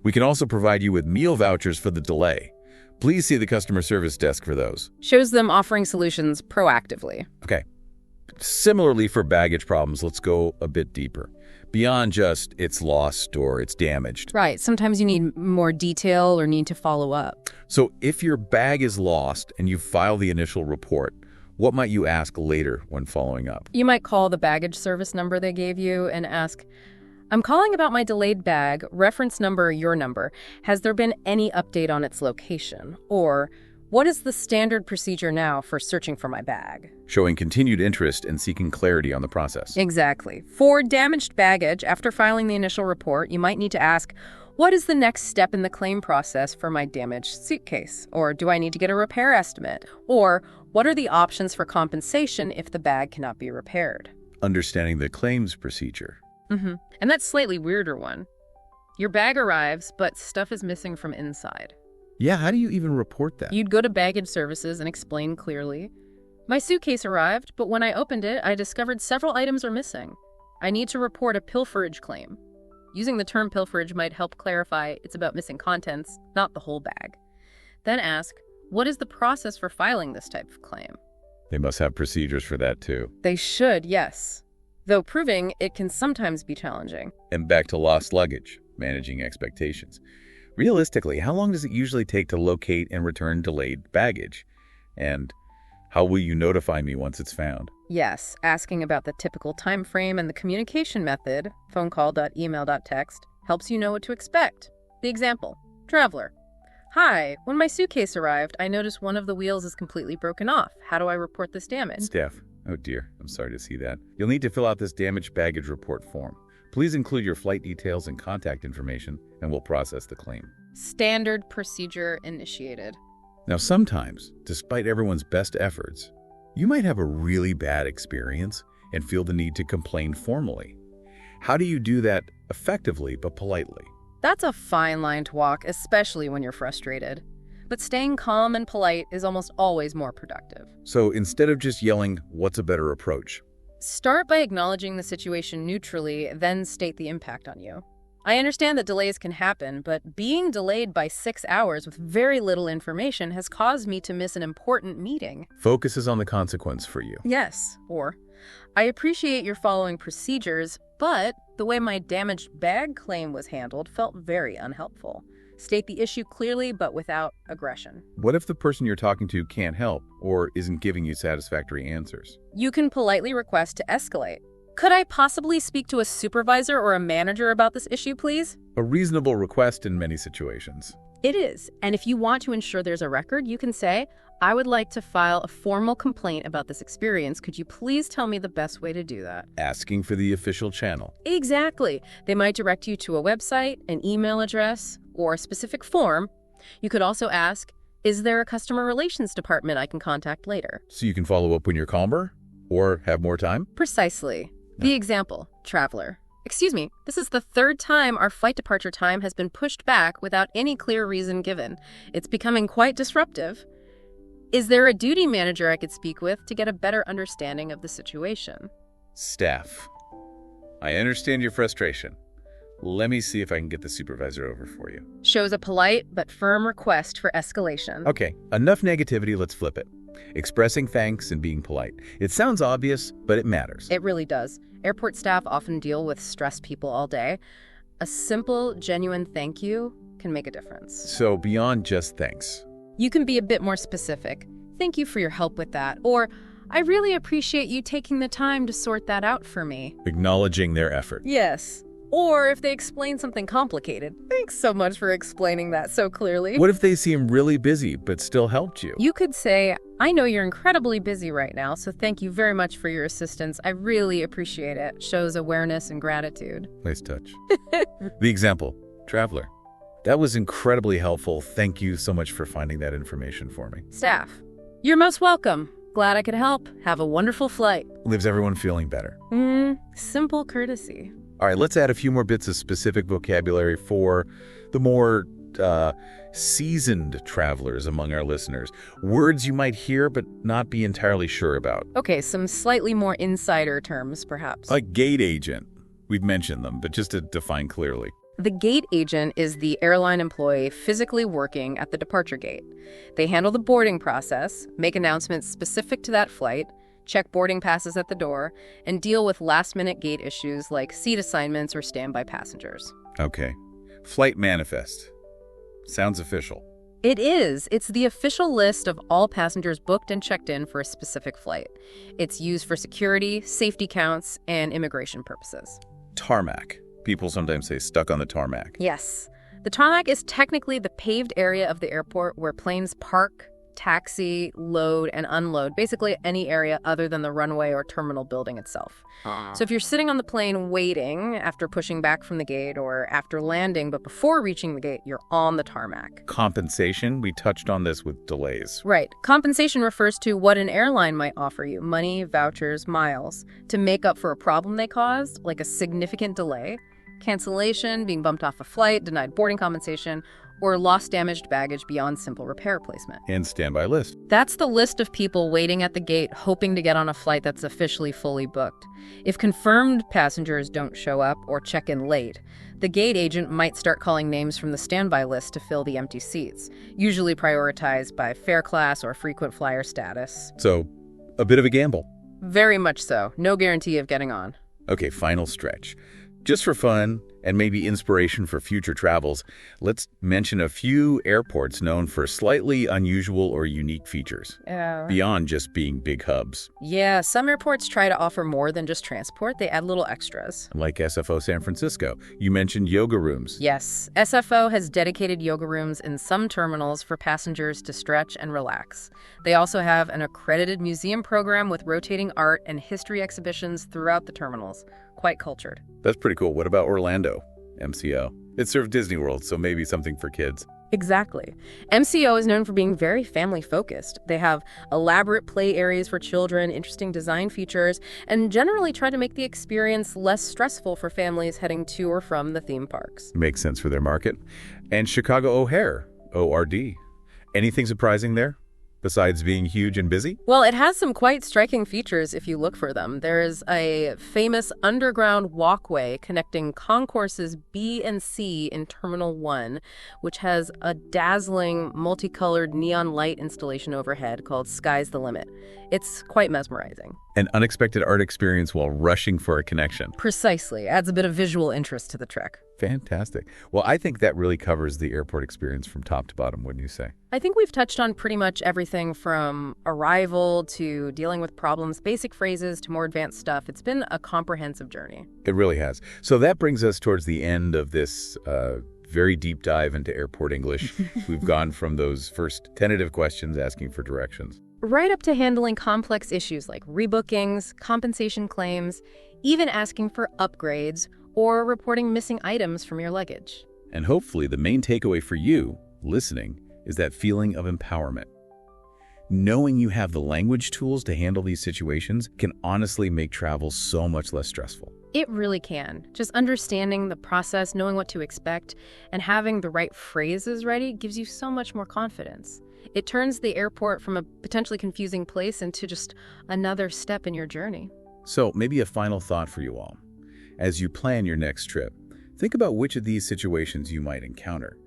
We can also provide you with meal vouchers for the delay. Please see the customer service desk for those. Shows them offering solutions proactively. Okay. Similarly for baggage problems, let's go a bit deeper. Beyond just it's lost or it's damaged. Right. Sometimes you need more detail or need to follow up. So if your bag is lost and you file the initial report, what might you ask later when following up? You might call the baggage service number they gave you and ask, I'm calling about my delayed bag, reference number, your number. Has there been any update on its location? Or what is the standard procedure now for searching for my bag? Showing continued interest and seeking clarity on the process. Exactly. For damaged baggage, after filing the initial report, you might need to ask, what is the next step in the claim process for my damaged suitcase? Or do I need to get a repair estimate? Or what are the options for compensation if the bag cannot be repaired? Understanding the claims procedure. And that's slightly weirder one. Your bag arrives, but stuff is missing from inside. Yeah, how do you even report that? You'd go to baggage services and explain clearly. My suitcase arrived, but when I opened it, I discovered several items are missing. I need to report a pilferage claim. Using the term pilferage might help clarify it's about missing contents, not the whole bag. Then ask, what is the process for filing this type of claim? They must have procedures for that too. They should, yes. Though proving it can sometimes be challenging. And back to lost luggage, managing expectations. Realistically, how long does it usually take to locate and return delayed baggage? And how will you notify me once it's found? Yes, asking about the typical time frame and the communication method, phone call, email, text, helps you know what to expect. The example, traveler. Hi, when my suitcase arrived, I noticed one of the wheels is completely broken off. How do I report this damage? Staff, oh dear, I'm sorry to see that. You'll need to fill out this damaged baggage report form. Please include your flight details and contact information, and we'll process the claim. Standard procedure initiated. Now, sometimes, despite everyone's best efforts, You might have a really bad experience and feel the need to complain formally. How do you do that effectively but politely? That's a fine line to walk, especially when you're frustrated. But staying calm and polite is almost always more productive. So instead of just yelling, what's a better approach? Start by acknowledging the situation neutrally, then state the impact on you. I understand that delays can happen, but being delayed by 6 hours with very little information has caused me to miss an important meeting. Focuses on the consequence for you. Yes, or I appreciate your following procedures, but the way my damaged bag claim was handled felt very unhelpful. State the issue clearly, but without aggression. What if the person you're talking to can't help or isn't giving you satisfactory answers? You can politely request to escalate. Could I possibly speak to a supervisor or a manager about this issue, please? A reasonable request in many situations. It is. And if you want to ensure there's a record, you can say, I would like to file a formal complaint about this experience. Could you please tell me the best way to do that? Asking for the official channel. Exactly. They might direct you to a website, an email address, or a specific form. You could also ask, is there a customer relations department I can contact later? So you can follow up when you're calmer or have more time? Precisely. The example, traveler. Excuse me, this is the third time our flight departure time has been pushed back without any clear reason given. It's becoming quite disruptive. Is there a duty manager I could speak with to get a better understanding of the situation? Staff. I understand your frustration. Let me see if I can get the supervisor over for you. Shows a polite but firm request for escalation. Okay, enough negativity, let's flip it. Expressing thanks and being polite. It sounds obvious, but it matters. It really does. Airport staff often deal with stressed people all day. A simple, genuine thank you can make a difference. So beyond just thanks. You can be a bit more specific. Thank you for your help with that. Or, I really appreciate you taking the time to sort that out for me. Acknowledging their effort. Yes. Or if they explain something complicated. Thanks so much for explaining that so clearly. What if they seem really busy but still helped you? You could say, I know you're incredibly busy right now, so thank you very much for your assistance. I really appreciate it. Shows awareness and gratitude. Nice touch. The example, traveler. That was incredibly helpful. Thank you so much for finding that information for me. Staff. You're most welcome. Glad I could help. Have a wonderful flight. Leaves everyone feeling better. Simple courtesy. All right, let's add a few more bits of specific vocabulary for the more seasoned travelers among our listeners. Words you might hear but not be entirely sure about. Okay, some slightly more insider terms, perhaps. A gate agent. We've mentioned them, but just to define clearly. The gate agent is the airline employee physically working at the departure gate. They handle the boarding process, make announcements specific to that flight, check boarding passes at the door, and deal with last-minute gate issues like seat assignments or standby passengers. Okay. Flight manifest. Sounds official. It is. It's the official list of all passengers booked and checked in for a specific flight. It's used for security, safety counts, and immigration purposes. Tarmac. People sometimes say stuck on the tarmac. Yes. The tarmac is technically the paved area of the airport where planes park, taxi, load, and unload, basically any area other than the runway or terminal building itself. So if you're sitting on the plane waiting after pushing back from the gate or after landing but before reaching the gate, you're on the tarmac. Compensation, we touched on this with delays. Right. Compensation refers to what an airline might offer you, money, vouchers, miles, to make up for a problem they caused, like a significant delay, cancellation, being bumped off a flight, denied boarding compensation, or lost damaged baggage beyond simple repair replacement. And standby list. That's the list of people waiting at the gate hoping to get on a flight that's officially fully booked. If confirmed passengers don't show up or check in late, the gate agent might start calling names from the standby list to fill the empty seats, usually prioritized by fare class or frequent flyer status. So, a bit of a gamble. Very much so. No guarantee of getting on. Okay, final stretch. Just for fun and maybe inspiration for future travels, let's mention a few airports known for slightly unusual or unique features, beyond just being big hubs. Yeah, some airports try to offer more than just transport. They add little extras. Like SFO San Francisco. You mentioned yoga rooms. Yes, SFO has dedicated yoga rooms in some terminals for passengers to stretch and relax. They also have an accredited museum program with rotating art and history exhibitions throughout the terminals. Quite cultured. That's pretty cool. What about Orlando? MCO. It served Disney World, so maybe something for kids. Exactly. MCO is known for being very family-focused. They have elaborate play areas for children, interesting design features, and generally try to make the experience less stressful for families heading to or from the theme parks. Makes sense for their market. And Chicago O'Hare, ORD. Anything surprising there, besides being huge and busy? Well, it has some quite striking features if you look for them. There's a famous underground walkway connecting concourses B and C in Terminal 1, which has a dazzling, multicolored neon light installation overhead called Sky's the Limit. It's quite mesmerizing. An unexpected art experience while rushing for a connection. Precisely. Adds a bit of visual interest to the trek. Fantastic. Well, I think that really covers the airport experience from top to bottom, wouldn't you say? I think we've touched on pretty much everything from arrival to dealing with problems, basic phrases to more advanced stuff. It's been a comprehensive journey. It really has. So that brings us towards the end of this very deep dive into airport English. We've gone from those first tentative questions asking for directions, right up to handling complex issues like rebookings, compensation claims, even asking for upgrades or reporting missing items from your luggage. And hopefully the main takeaway for you, listening, is that feeling of empowerment. Knowing you have the language tools to handle these situations can honestly make travel so much less stressful. It really can. Just understanding the process, knowing what to expect, and having the right phrases ready gives you so much more confidence. It turns the airport from a potentially confusing place into just another step in your journey. So maybe a final thought for you all. As you plan your next trip, think about which of these situations you might encounter.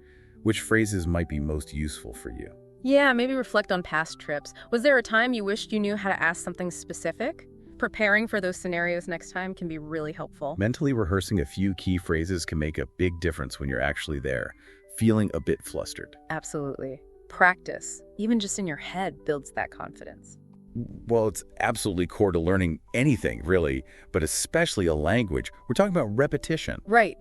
Which phrases might be most useful for you? Yeah, maybe reflect on past trips. Was there a time you wished you knew how to ask something specific? Preparing for those scenarios next time can be really helpful. Mentally rehearsing a few key phrases can make a big difference when you're actually there, feeling a bit flustered. Absolutely. Practice, even just in your head, builds that confidence. Well, it's absolutely core to learning anything, really, but especially a language. We're talking about repetition. Right.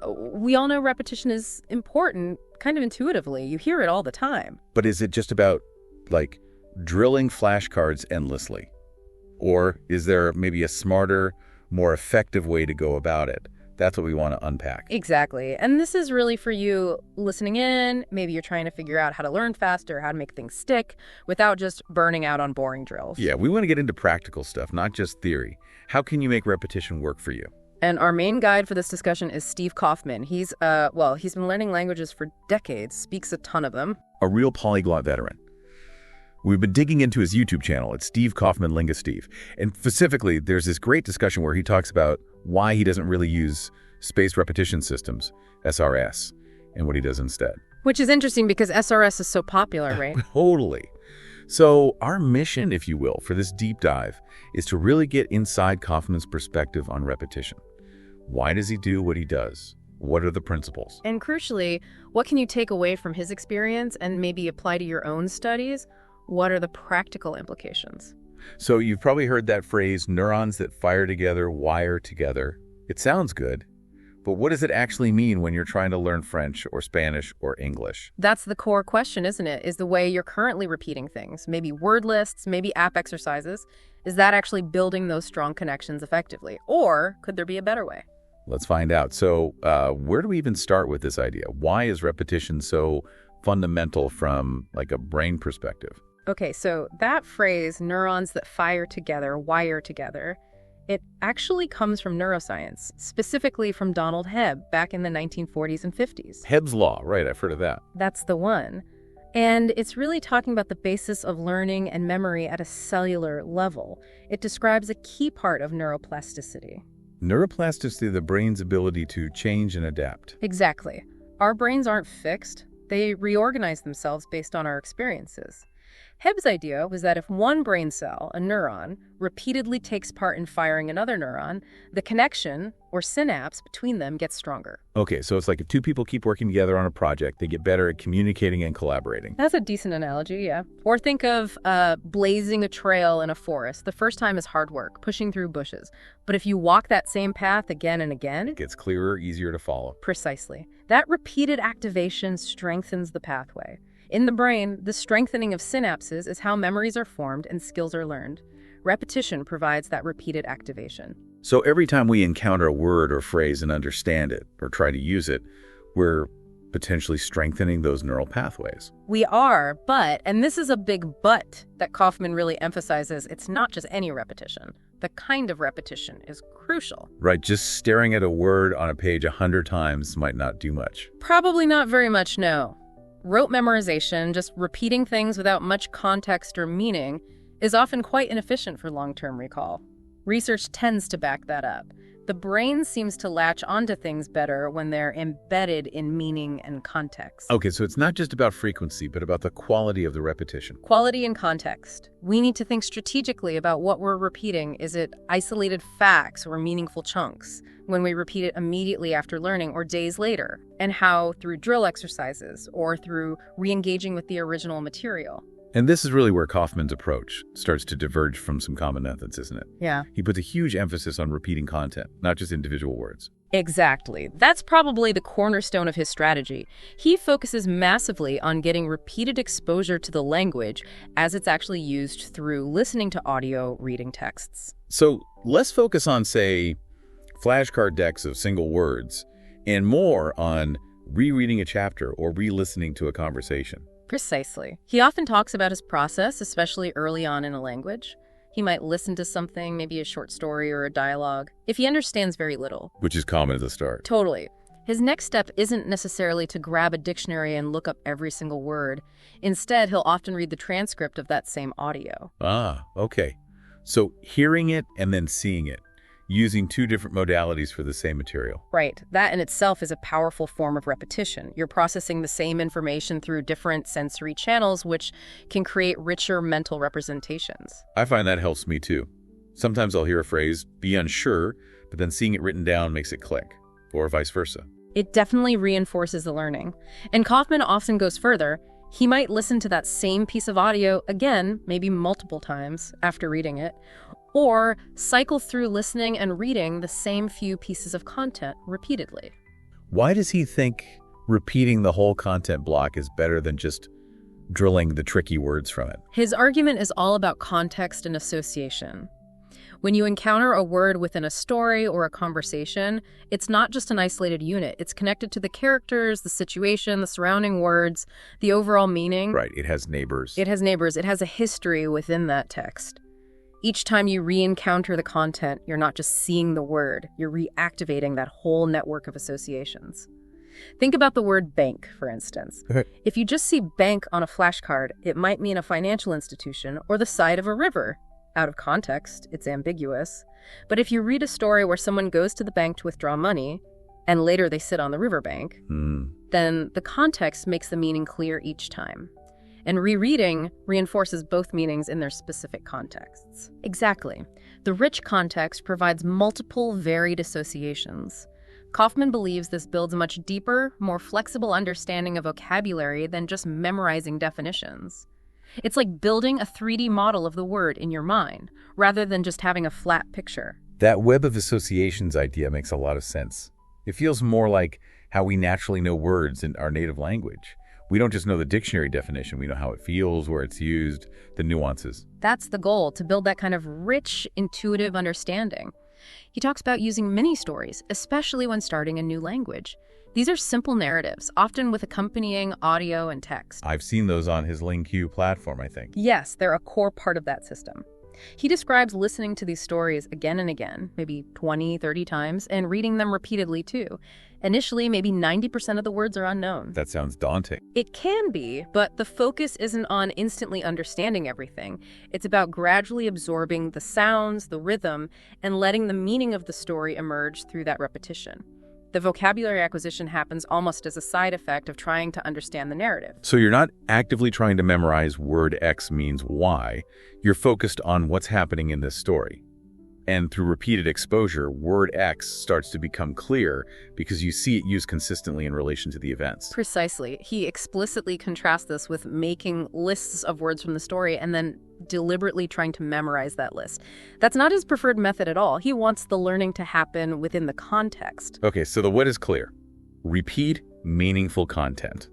We all know repetition is important, kind of intuitively. You hear it all the time. But is it just about, like, drilling flashcards endlessly? Or is there maybe a smarter, more effective way to go about it? That's what we want to unpack. Exactly. And this is really for you listening in. Maybe you're trying to figure out how to learn faster, how to make things stick without just burning out on boring drills. Yeah, we want to get into practical stuff, not just theory. How can you make repetition work for you? And our main guide for this discussion is Steve Kaufman. He's been learning languages for decades, speaks a ton of them. A real polyglot veteran. We've been digging into his YouTube channel. It's Steve Kaufman, Steve. And specifically, there's this great discussion where he talks about why he doesn't really use spaced repetition systems, SRS, and what he does instead. Which is interesting because SRS is so popular, right? Totally. So our mission, if you will, for this deep dive is to really get inside Kaufman's perspective on repetition. Why does he do what he does? What are the principles? And crucially, what can you take away from his experience and maybe apply to your own studies? What are the practical implications? So you've probably heard that phrase, neurons that fire together, wire together. It sounds good, but what does it actually mean when you're trying to learn French or Spanish or English? That's the core question, isn't it? Is the way you're currently repeating things, maybe word lists, maybe app exercises, is that actually building those strong connections effectively? Or could there be a better way? Let's find out. So where do we even start with this idea? Why is repetition so fundamental from like a brain perspective? Okay, so that phrase, neurons that fire together, wire together, it actually comes from neuroscience, specifically from Donald Hebb back in the 1940s and 50s. Hebb's law, right, I've heard of that. That's the one. And it's really talking about the basis of learning and memory at a cellular level. It describes a key part of neuroplasticity. Neuroplasticity, the brain's ability to change and adapt. Exactly. Our brains aren't fixed. They reorganize themselves based on our experiences. Hebb's idea was that if one brain cell, a neuron, repeatedly takes part in firing another neuron, the connection, or synapse, between them gets stronger. Okay, so it's like if two people keep working together on a project, they get better at communicating and collaborating. That's a decent analogy, yeah. Or think of blazing a trail in a forest. The first time is hard work, pushing through bushes. But if you walk that same path again and again... It gets clearer, easier to follow. Precisely. That repeated activation strengthens the pathway. In the brain, the strengthening of synapses is how memories are formed and skills are learned. Repetition provides that repeated activation. So every time we encounter a word or phrase and understand it, or try to use it, we're potentially strengthening those neural pathways. We are, but, and this is a big but that Kaufman really emphasizes, it's not just any repetition. The kind of repetition is crucial. Right, just staring at a word on a page 100 times might not do much. Probably not very much, no. Rote memorization, just repeating things without much context or meaning, is often quite inefficient for long-term recall. Research tends to back that up. The brain seems to latch onto things better when they're embedded in meaning and context. Okay, so it's not just about frequency, but about the quality of the repetition. Quality and context. We need to think strategically about what we're repeating. Is it isolated facts or meaningful chunks when we repeat it immediately after learning or days later? And how through drill exercises or through re-engaging with the original material. And this is really where Kaufman's approach starts to diverge from some common methods, isn't it? Yeah. He puts a huge emphasis on repeating content, not just individual words. Exactly. That's probably the cornerstone of his strategy. He focuses massively on getting repeated exposure to the language as it's actually used through listening to audio, reading texts. So less focus on, say, flashcard decks of single words, and more on rereading a chapter or re-listening to a conversation. Precisely. He often talks about his process, especially early on in a language. He might listen to something, maybe a short story or a dialogue, if he understands very little. Which is common at the start. Totally. His next step isn't necessarily to grab a dictionary and look up every single word. Instead, he'll often read the transcript of that same audio. Ah, okay. So hearing it and then seeing it, using two different modalities for the same material. Right. That in itself is a powerful form of repetition. You're processing the same information through different sensory channels, which can create richer mental representations. I find that helps me too. Sometimes I'll hear a phrase, be unsure, but then seeing it written down makes it click, or vice versa. It definitely reinforces the learning. And Kaufman often goes further. He might listen to that same piece of audio again, maybe multiple times after reading it, or cycle through listening and reading the same few pieces of content repeatedly. Why does he think repeating the whole content block is better than just drilling the tricky words from it? His argument is all about context and association. When you encounter a word within a story or a conversation, it's not just an isolated unit. It's connected to the characters, the situation, the surrounding words, the overall meaning. Right, it has neighbors. It has neighbors. It has a history within that text. Each time you re-encounter the content, you're not just seeing the word, you're reactivating that whole network of associations. Think about the word bank, for instance. If you just see bank on a flashcard, it might mean a financial institution or the side of a river. Out of context, it's ambiguous. But if you read a story where someone goes to the bank to withdraw money, and later they sit on the riverbank, then the context makes the meaning clear each time. And rereading reinforces both meanings in their specific contexts. Exactly. The rich context provides multiple varied associations. Kaufman believes this builds a much deeper, more flexible understanding of vocabulary than just memorizing definitions. It's like building a 3D model of the word in your mind, rather than just having a flat picture. That web of associations idea makes a lot of sense. It feels more like how we naturally know words in our native language. We don't just know the dictionary definition, we know how it feels, where it's used, the nuances. That's the goal, to build that kind of rich, intuitive understanding. He talks about using mini stories, especially when starting a new language. These are simple narratives, often with accompanying audio and text. I've seen those on his LingQ platform, I think. Yes, they're a core part of that system. He describes listening to these stories again and again, maybe 20, 30 times, and reading them repeatedly too. Initially, maybe 90% of the words are unknown. That sounds daunting. It can be, but the focus isn't on instantly understanding everything. It's about gradually absorbing the sounds, the rhythm, and letting the meaning of the story emerge through that repetition. The vocabulary acquisition happens almost as a side effect of trying to understand the narrative. So you're not actively trying to memorize word X means Y. You're focused on what's happening in this story. And through repeated exposure, word X starts to become clear because you see it used consistently in relation to the events. Precisely. He explicitly contrasts this with making lists of words from the story and then deliberately trying to memorize that list. That's not his preferred method at all. He wants the learning to happen within the context. Okay, so the what is clear. Repeat meaningful content.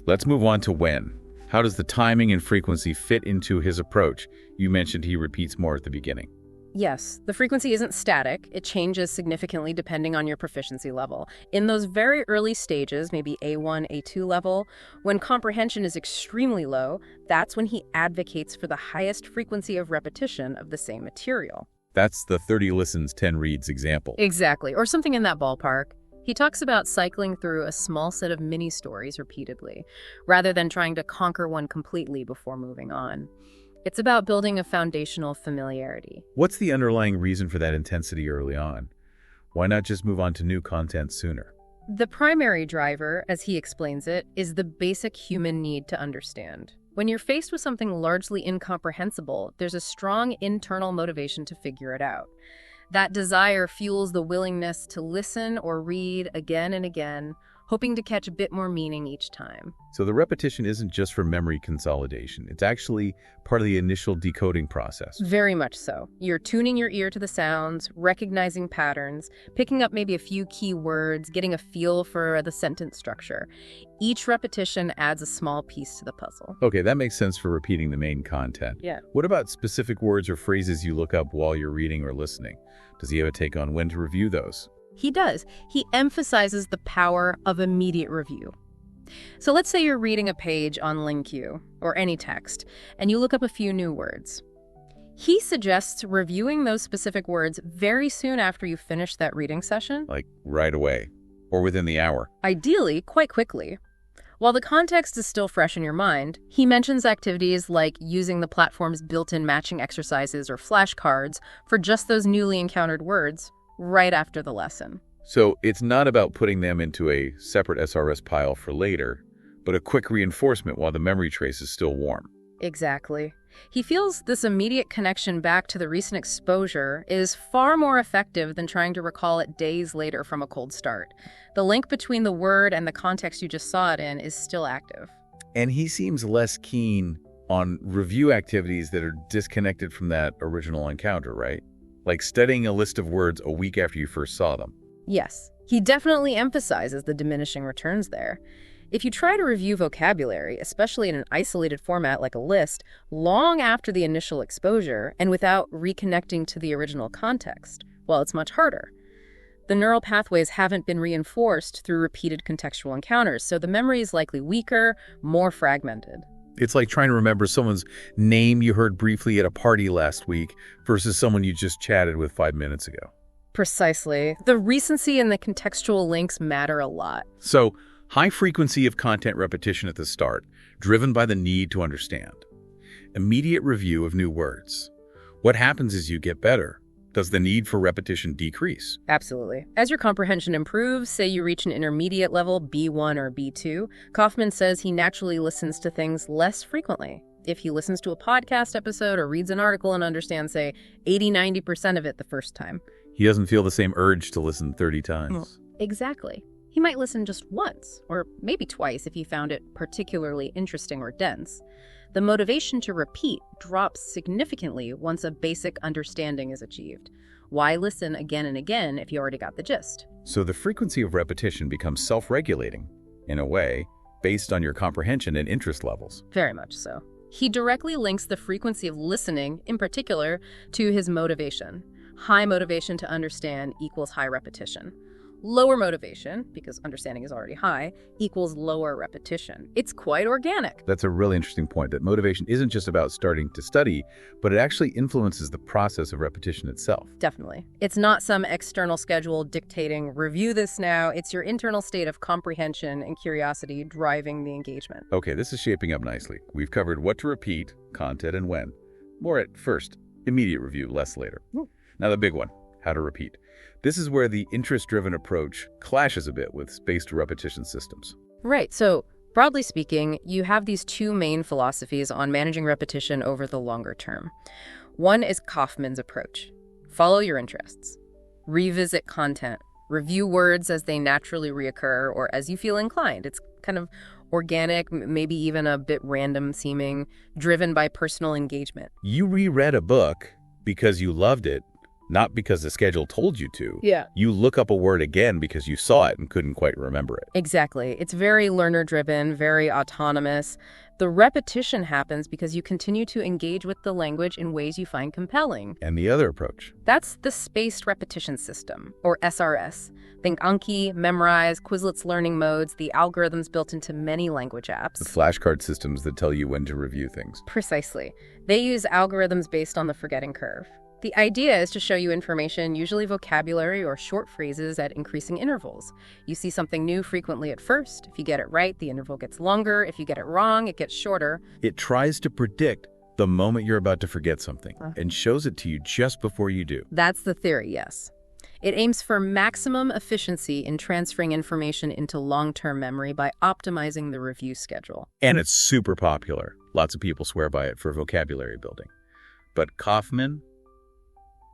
Let's move on to when. How does the timing and frequency fit into his approach? You mentioned he repeats more at the beginning. Yes, the frequency isn't static. It changes significantly depending on your proficiency level. In those very early stages, maybe A1, A2 level, when comprehension is extremely low, that's when he advocates for the highest frequency of repetition of the same material. That's the 30 listens, 10 reads example. Exactly, or something in that ballpark. He talks about cycling through a small set of mini-stories repeatedly, rather than trying to conquer one completely before moving on. It's about building a foundational familiarity. What's the underlying reason for that intensity early on? Why not just move on to new content sooner? The primary driver, as he explains it, is the basic human need to understand. When you're faced with something largely incomprehensible, there's a strong internal motivation to figure it out. That desire fuels the willingness to listen or read again and again, hoping to catch a bit more meaning each time. So the repetition isn't just for memory consolidation. It's actually part of the initial decoding process. Very much so. You're tuning your ear to the sounds, recognizing patterns, picking up maybe a few key words, getting a feel for the sentence structure. Each repetition adds a small piece to the puzzle. Okay, that makes sense for repeating the main content. Yeah. What about specific words or phrases you look up while you're reading or listening? Does he have a take on when to review those? He does. He emphasizes the power of immediate review. So let's say you're reading a page on LingQ or any text, and you look up a few new words. He suggests reviewing those specific words very soon after you finish that reading session. Like right away, or within the hour. Ideally, quite quickly. While the context is still fresh in your mind, he mentions activities like using the platform's built-in matching exercises or flashcards for just those newly encountered words right after the lesson. So it's not about putting them into a separate SRS pile for later, but a quick reinforcement while the memory trace is still warm. Exactly. He feels this immediate connection back to the recent exposure is far more effective than trying to recall it days later from a cold start. The link between the word and the context you just saw it in is still active. And he seems less keen on review activities that are disconnected from that original encounter, right? Like studying a list of words a week after you first saw them. Yes, he definitely emphasizes the diminishing returns there. If you try to review vocabulary, especially in an isolated format like a list, long after the initial exposure and without reconnecting to the original context, well, it's much harder. The neural pathways haven't been reinforced through repeated contextual encounters, so the memory is likely weaker, more fragmented. It's like trying to remember someone's name you heard briefly at a party last week versus someone you just chatted with 5 minutes ago. Precisely. The recency and the contextual links matter a lot. So, high frequency of content repetition at the start, driven by the need to understand. Immediate review of new words. What happens as you get better? Does the need for repetition decrease? Absolutely. As your comprehension improves, say you reach an intermediate level, B1 or B2, Kaufman says he naturally listens to things less frequently. If he listens to a podcast episode or reads an article and understands, say, 80–90% of it the first time. He doesn't feel the same urge to listen 30 times. Exactly. He might listen just once, or maybe twice if he found it particularly interesting or dense. The motivation to repeat drops significantly once a basic understanding is achieved. Why listen again and again if you already got the gist? So the frequency of repetition becomes self-regulating, in a way, based on your comprehension and interest levels. Very much so. He directly links the frequency of listening, in particular, to his motivation. High motivation to understand equals high repetition. Lower motivation, because understanding is already high, equals lower repetition. It's quite organic. That's a really interesting point, that motivation isn't just about starting to study, but it actually influences the process of repetition itself. Definitely. It's not some external schedule dictating, review this now. It's your internal state of comprehension and curiosity driving the engagement. Okay, this is shaping up nicely. We've covered what to repeat, content, and when. More at first, immediate review, less later. Now the big one, how to repeat. This is where the interest-driven approach clashes a bit with spaced repetition systems. Right. So, broadly speaking, you have these two main philosophies on managing repetition over the longer term. One is Kaufman's approach. Follow your interests. Revisit content. Review words as they naturally reoccur or as you feel inclined. It's kind of organic, maybe even a bit random seeming, driven by personal engagement. You reread a book because you loved it, not because the schedule told you to. Yeah. You look up a word again because you saw it and couldn't quite remember it. Exactly. It's very learner-driven, very autonomous. The repetition happens because you continue to engage with the language in ways you find compelling. And the other approach? That's the spaced repetition system, or SRS. Think Anki, Memrise, Quizlet's learning modes, the algorithms built into many language apps. The flashcard systems that tell you when to review things. Precisely. They use algorithms based on the forgetting curve. The idea is to show you information, usually vocabulary or short phrases, at increasing intervals. You see something new frequently at first. If you get it right, the interval gets longer. If you get it wrong, it gets shorter. It tries to predict the moment you're about to forget something and shows it to you just before you do. That's the theory, yes. It aims for maximum efficiency in transferring information into long-term memory by optimizing the review schedule. And it's super popular. Lots of people swear by it for vocabulary building. But Kaufman,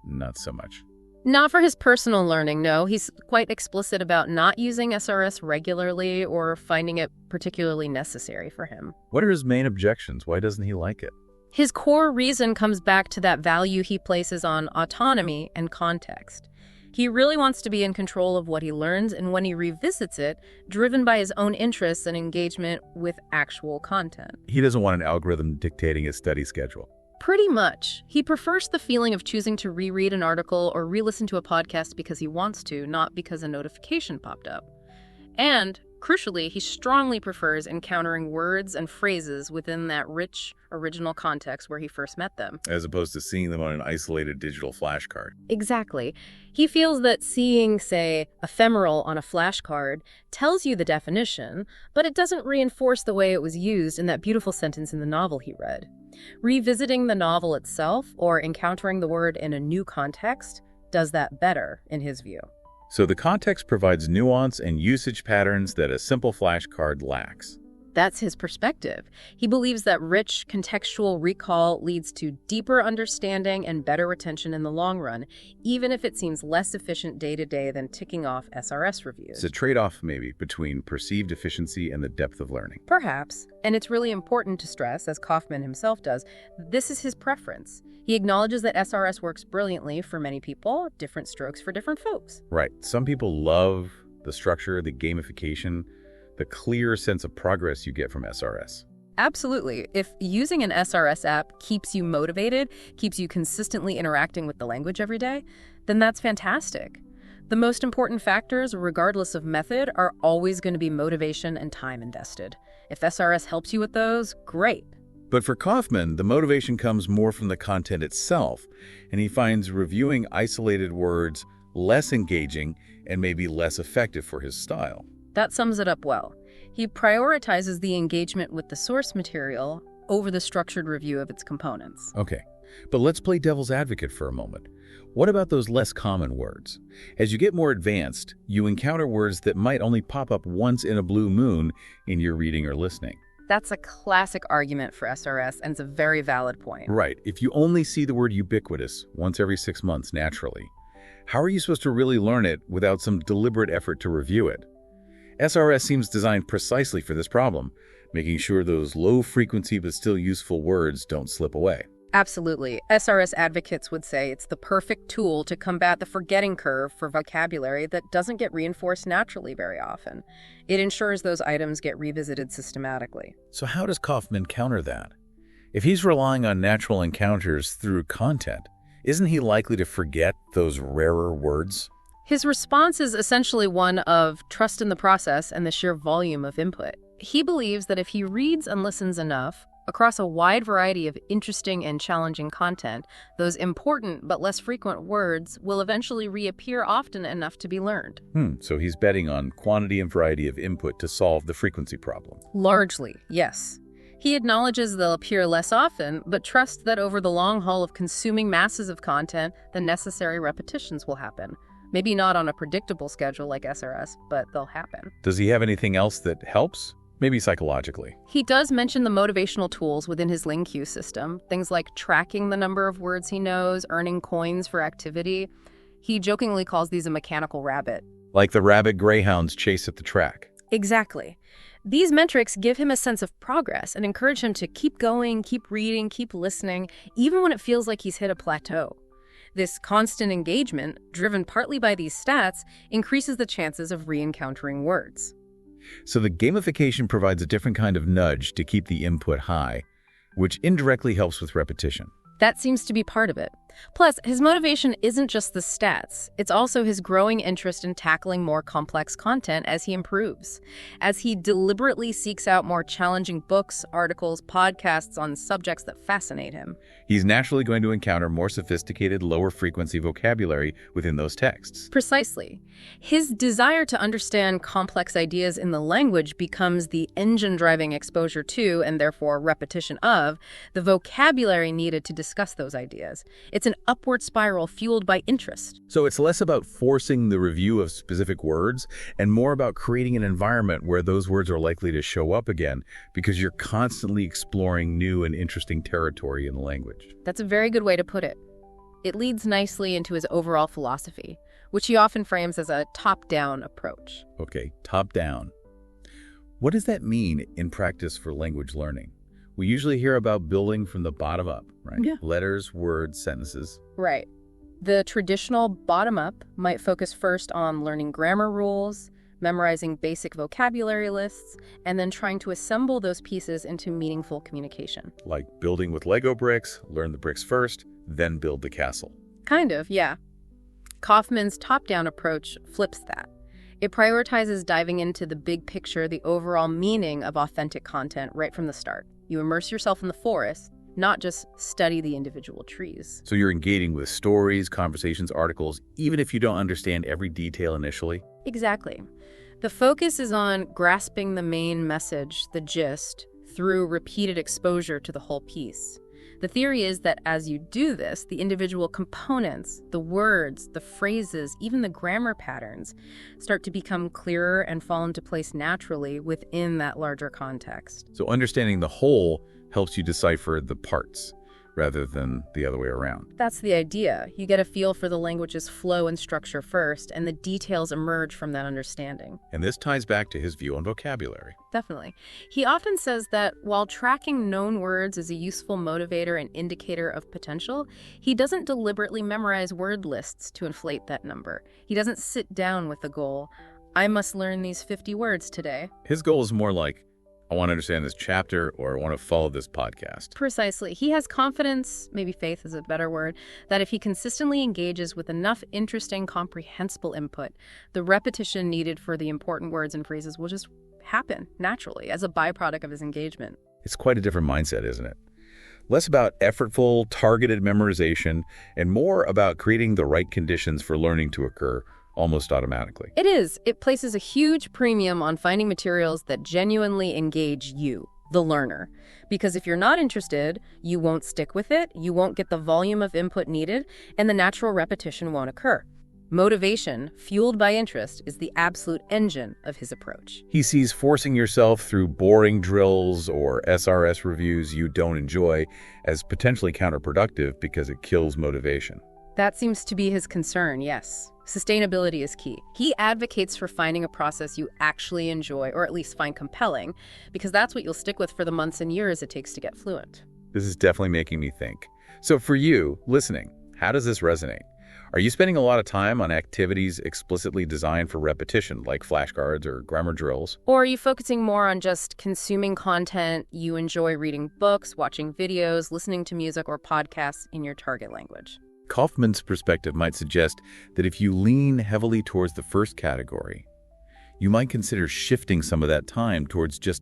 not so much. Not for his personal learning, no. He's quite explicit about not using SRS regularly or finding it particularly necessary for him. What are his main objections? Why doesn't he like it? His core reason comes back to that value he places on autonomy and context. He really wants to be in control of what he learns, and when he revisits it, driven by his own interests and engagement with actual content. He doesn't want an algorithm dictating his study schedule. Pretty much. He prefers the feeling of choosing to reread an article or re-listen to a podcast because he wants to, not because a notification popped up. And, crucially, he strongly prefers encountering words and phrases within that rich, original context where he first met them. As opposed to seeing them on an isolated digital flashcard. Exactly. He feels that seeing, say, ephemeral on a flashcard tells you the definition, but it doesn't reinforce the way it was used in that beautiful sentence in the novel he read. Revisiting the novel itself or encountering the word in a new context does that better, in his view. So the context provides nuance and usage patterns that a simple flashcard lacks. That's his perspective. He believes that rich contextual recall leads to deeper understanding and better retention in the long run, even if it seems less efficient day to day than ticking off SRS reviews. It's a trade-off, maybe, between perceived efficiency and the depth of learning. Perhaps. And it's really important to stress, as Kaufman himself does, this is his preference. He acknowledges that SRS works brilliantly for many people, different strokes for different folks. Right. Some people love the structure, the gamification, the clear sense of progress you get from SRS. Absolutely. If using an SRS app keeps you motivated, keeps you consistently interacting with the language every day, then that's fantastic. The most important factors, regardless of method, are always going to be motivation and time invested. If SRS helps you with those, great. But for Kaufman, the motivation comes more from the content itself, and he finds reviewing isolated words less engaging and maybe less effective for his style. That sums it up well. He prioritizes the engagement with the source material over the structured review of its components. Okay, but let's play devil's advocate for a moment. What about those less common words? As you get more advanced, you encounter words that might only pop up once in a blue moon in your reading or listening. That's a classic argument for SRS, and it's a very valid point. Right. If you only see the word ubiquitous once every 6 months naturally, how are you supposed to really learn it without some deliberate effort to review it? SRS seems designed precisely for this problem, making sure those low-frequency but still useful words don't slip away. Absolutely. SRS advocates would say it's the perfect tool to combat the forgetting curve for vocabulary that doesn't get reinforced naturally very often. It ensures those items get revisited systematically. So how does Kaufman counter that? If he's relying on natural encounters through content, isn't he likely to forget those rarer words? His response is essentially one of trust in the process and the sheer volume of input. He believes that if he reads and listens enough, across a wide variety of interesting and challenging content, those important but less frequent words will eventually reappear often enough to be learned. So he's betting on quantity and variety of input to solve the frequency problem. Largely, yes. He acknowledges they'll appear less often, but trusts that over the long haul of consuming masses of content, the necessary repetitions will happen. Maybe not on a predictable schedule like SRS, but they'll happen. Does he have anything else that helps? Maybe psychologically. He does mention the motivational tools within his LingQ system, things like tracking the number of words he knows, earning coins for activity. He jokingly calls these a mechanical rabbit. Like the rabbit greyhounds chase at the track. Exactly. These metrics give him a sense of progress and encourage him to keep going, keep reading, keep listening, even when it feels like he's hit a plateau. This constant engagement, driven partly by these stats, increases the chances of re-encountering words. So the gamification provides a different kind of nudge to keep the input high, which indirectly helps with repetition. That seems to be part of it. Plus, his motivation isn't just the stats. It's also his growing interest in tackling more complex content as he improves. As he deliberately seeks out more challenging books, articles, podcasts on subjects that fascinate him. He's naturally going to encounter more sophisticated, lower-frequency vocabulary within those texts. Precisely. His desire to understand complex ideas in the language becomes the engine driving exposure to, and therefore repetition of, the vocabulary needed to discuss those ideas. It's an upward spiral fueled by interest. So it's less about forcing the review of specific words and more about creating an environment where those words are likely to show up again because you're constantly exploring new and interesting territory in the language. That's a very good way to put it. It leads nicely into his overall philosophy, which he often frames as a top-down approach. Okay, top-down. What does that mean in practice for language learning? We usually hear about building from the bottom up, right? Yeah. Letters, words, sentences. Right. The traditional bottom-up might focus first on learning grammar rules, memorizing basic vocabulary lists, and then trying to assemble those pieces into meaningful communication. Like building with Lego bricks, learn the bricks first, then build the castle. Kind of, yeah. Kaufman's top-down approach flips that. It prioritizes diving into the big picture, the overall meaning of authentic content right from the start. You immerse yourself in the forest, not just study the individual trees. So you're engaging with stories, conversations, articles, even if you don't understand every detail initially? Exactly. The focus is on grasping the main message, the gist, through repeated exposure to the whole piece. The theory is that as you do this, the individual components, the words, the phrases, even the grammar patterns, start to become clearer and fall into place naturally within that larger context. So understanding the whole helps you decipher the parts rather than the other way around. That's the idea. You get a feel for the language's flow and structure first, and the details emerge from that understanding. And this ties back to his view on vocabulary. Definitely. He often says that while tracking known words is a useful motivator and indicator of potential, he doesn't deliberately memorize word lists to inflate that number. He doesn't sit down with the goal, I must learn these 50 words today. His goal is more like, I want to understand this chapter or I want to follow this podcast. Precisely. He has confidence, maybe faith is a better word, that if he consistently engages with enough interesting, comprehensible input, the repetition needed for the important words and phrases will just happen naturally as a byproduct of his engagement. It's quite a different mindset, isn't it? Less about effortful, targeted memorization and more about creating the right conditions for learning to occur almost automatically. It is. It places a huge premium on finding materials that genuinely engage you, the learner. Because if you're not interested, you won't stick with it, you won't get the volume of input needed, and the natural repetition won't occur. Motivation, fueled by interest, is the absolute engine of his approach. He sees forcing yourself through boring drills or SRS reviews you don't enjoy as potentially counterproductive because it kills motivation. That seems to be his concern, yes. Sustainability is key. He advocates for finding a process you actually enjoy, or at least find compelling, because that's what you'll stick with for the months and years it takes to get fluent. This is definitely making me think. So for you, listening, how does this resonate? Are you spending a lot of time on activities explicitly designed for repetition, like flashcards or grammar drills? Or are you focusing more on just consuming content you enjoy, reading books, watching videos, listening to music or podcasts in your target language? Kaufman's perspective might suggest that if you lean heavily towards the first category, you might consider shifting some of that time towards just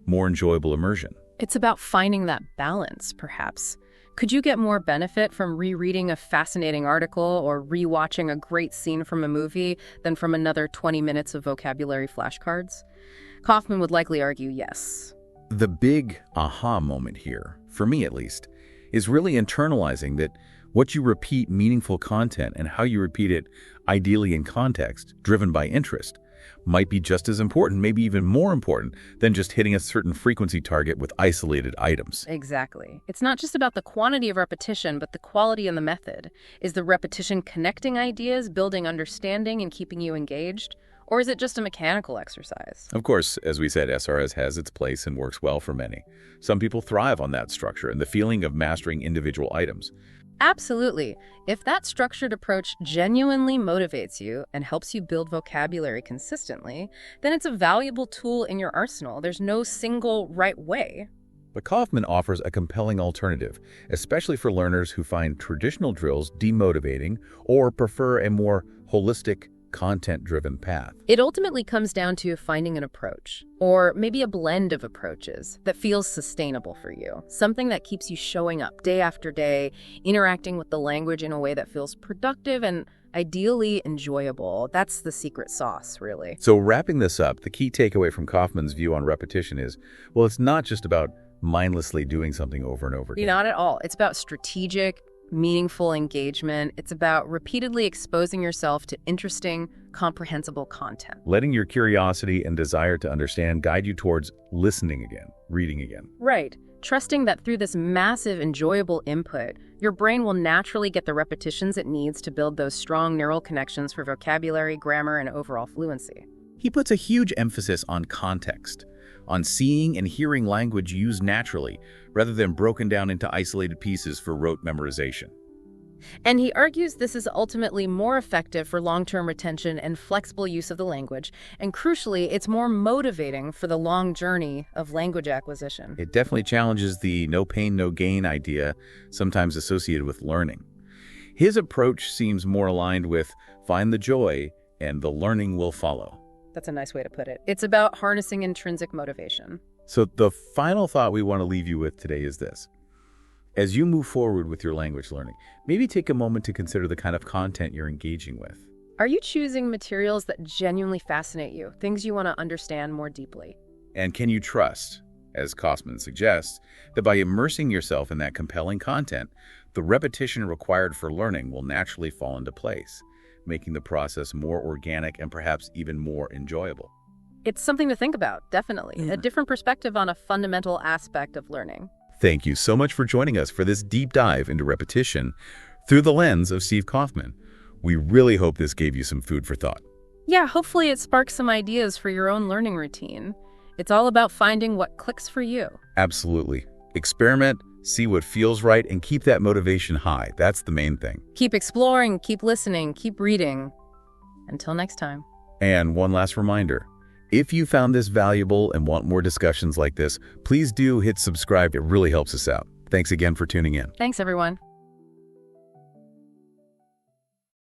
more enjoyable immersion. It's about finding that balance, perhaps. Could you get more benefit from rereading a fascinating article or rewatching a great scene from a movie than from another 20 minutes of vocabulary flashcards? Kaufman would likely argue yes. The big aha moment here, for me at least, is really internalizing that what you repeat meaningful content and how you repeat it, ideally in context, driven by interest, might be just as important, maybe even more important, than just hitting a certain frequency target with isolated items. Exactly. It's not just about the quantity of repetition, but the quality and the method. Is the repetition connecting ideas, building understanding, and keeping you engaged? Or is it just a mechanical exercise? Of course, as we said, SRS has its place and works well for many. Some people thrive on that structure and the feeling of mastering individual items. Absolutely. If that structured approach genuinely motivates you and helps you build vocabulary consistently, then it's a valuable tool in your arsenal. There's no single right way. But Kaufman offers a compelling alternative, especially for learners who find traditional drills demotivating or prefer a more holistic, content-driven path. It ultimately comes down to finding an approach, or maybe a blend of approaches that feels sustainable for you. Something that keeps you showing up day after day, interacting with the language in a way that feels productive and ideally enjoyable. That's the secret sauce, really. So wrapping this up, the key takeaway from Kaufman's view on repetition is, well, it's not just about mindlessly doing something over and over again. Not at all. It's about strategic, meaningful engagement. It's about repeatedly exposing yourself to interesting, comprehensible content. Letting your curiosity and desire to understand guide you towards listening again, reading again. Right. Trusting that through this massive, enjoyable input, your brain will naturally get the repetitions it needs to build those strong neural connections for vocabulary, grammar, and overall fluency. He puts a huge emphasis on context, on seeing and hearing language used naturally, rather than broken down into isolated pieces for rote memorization. And he argues this is ultimately more effective for long-term retention and flexible use of the language, and crucially, it's more motivating for the long journey of language acquisition. It definitely challenges the no pain, no gain idea sometimes associated with learning. His approach seems more aligned with find the joy and the learning will follow. That's a nice way to put it. It's about harnessing intrinsic motivation. So the final thought we want to leave you with today is this. As you move forward with your language learning, maybe take a moment to consider the kind of content you're engaging with. Are you choosing materials that genuinely fascinate you, things you want to understand more deeply? And can you trust, as Kaufman suggests, that by immersing yourself in that compelling content, the repetition required for learning will naturally fall into place, making the process more organic and perhaps even more enjoyable? It's something to think about, definitely. A different perspective on a fundamental aspect of learning. Thank you so much for joining us for this deep dive into repetition through the lens of Steve Kaufman. We really hope this gave you some food for thought. Yeah, hopefully it sparks some ideas for your own learning routine. It's all about finding what clicks for you. Absolutely. Experiment, see what feels right, and keep that motivation high. That's the main thing. Keep exploring, keep listening, keep reading. Until next time. And one last reminder. If you found this valuable and want more discussions like this, please do hit subscribe. It really helps us out. Thanks again for tuning in. Thanks, everyone.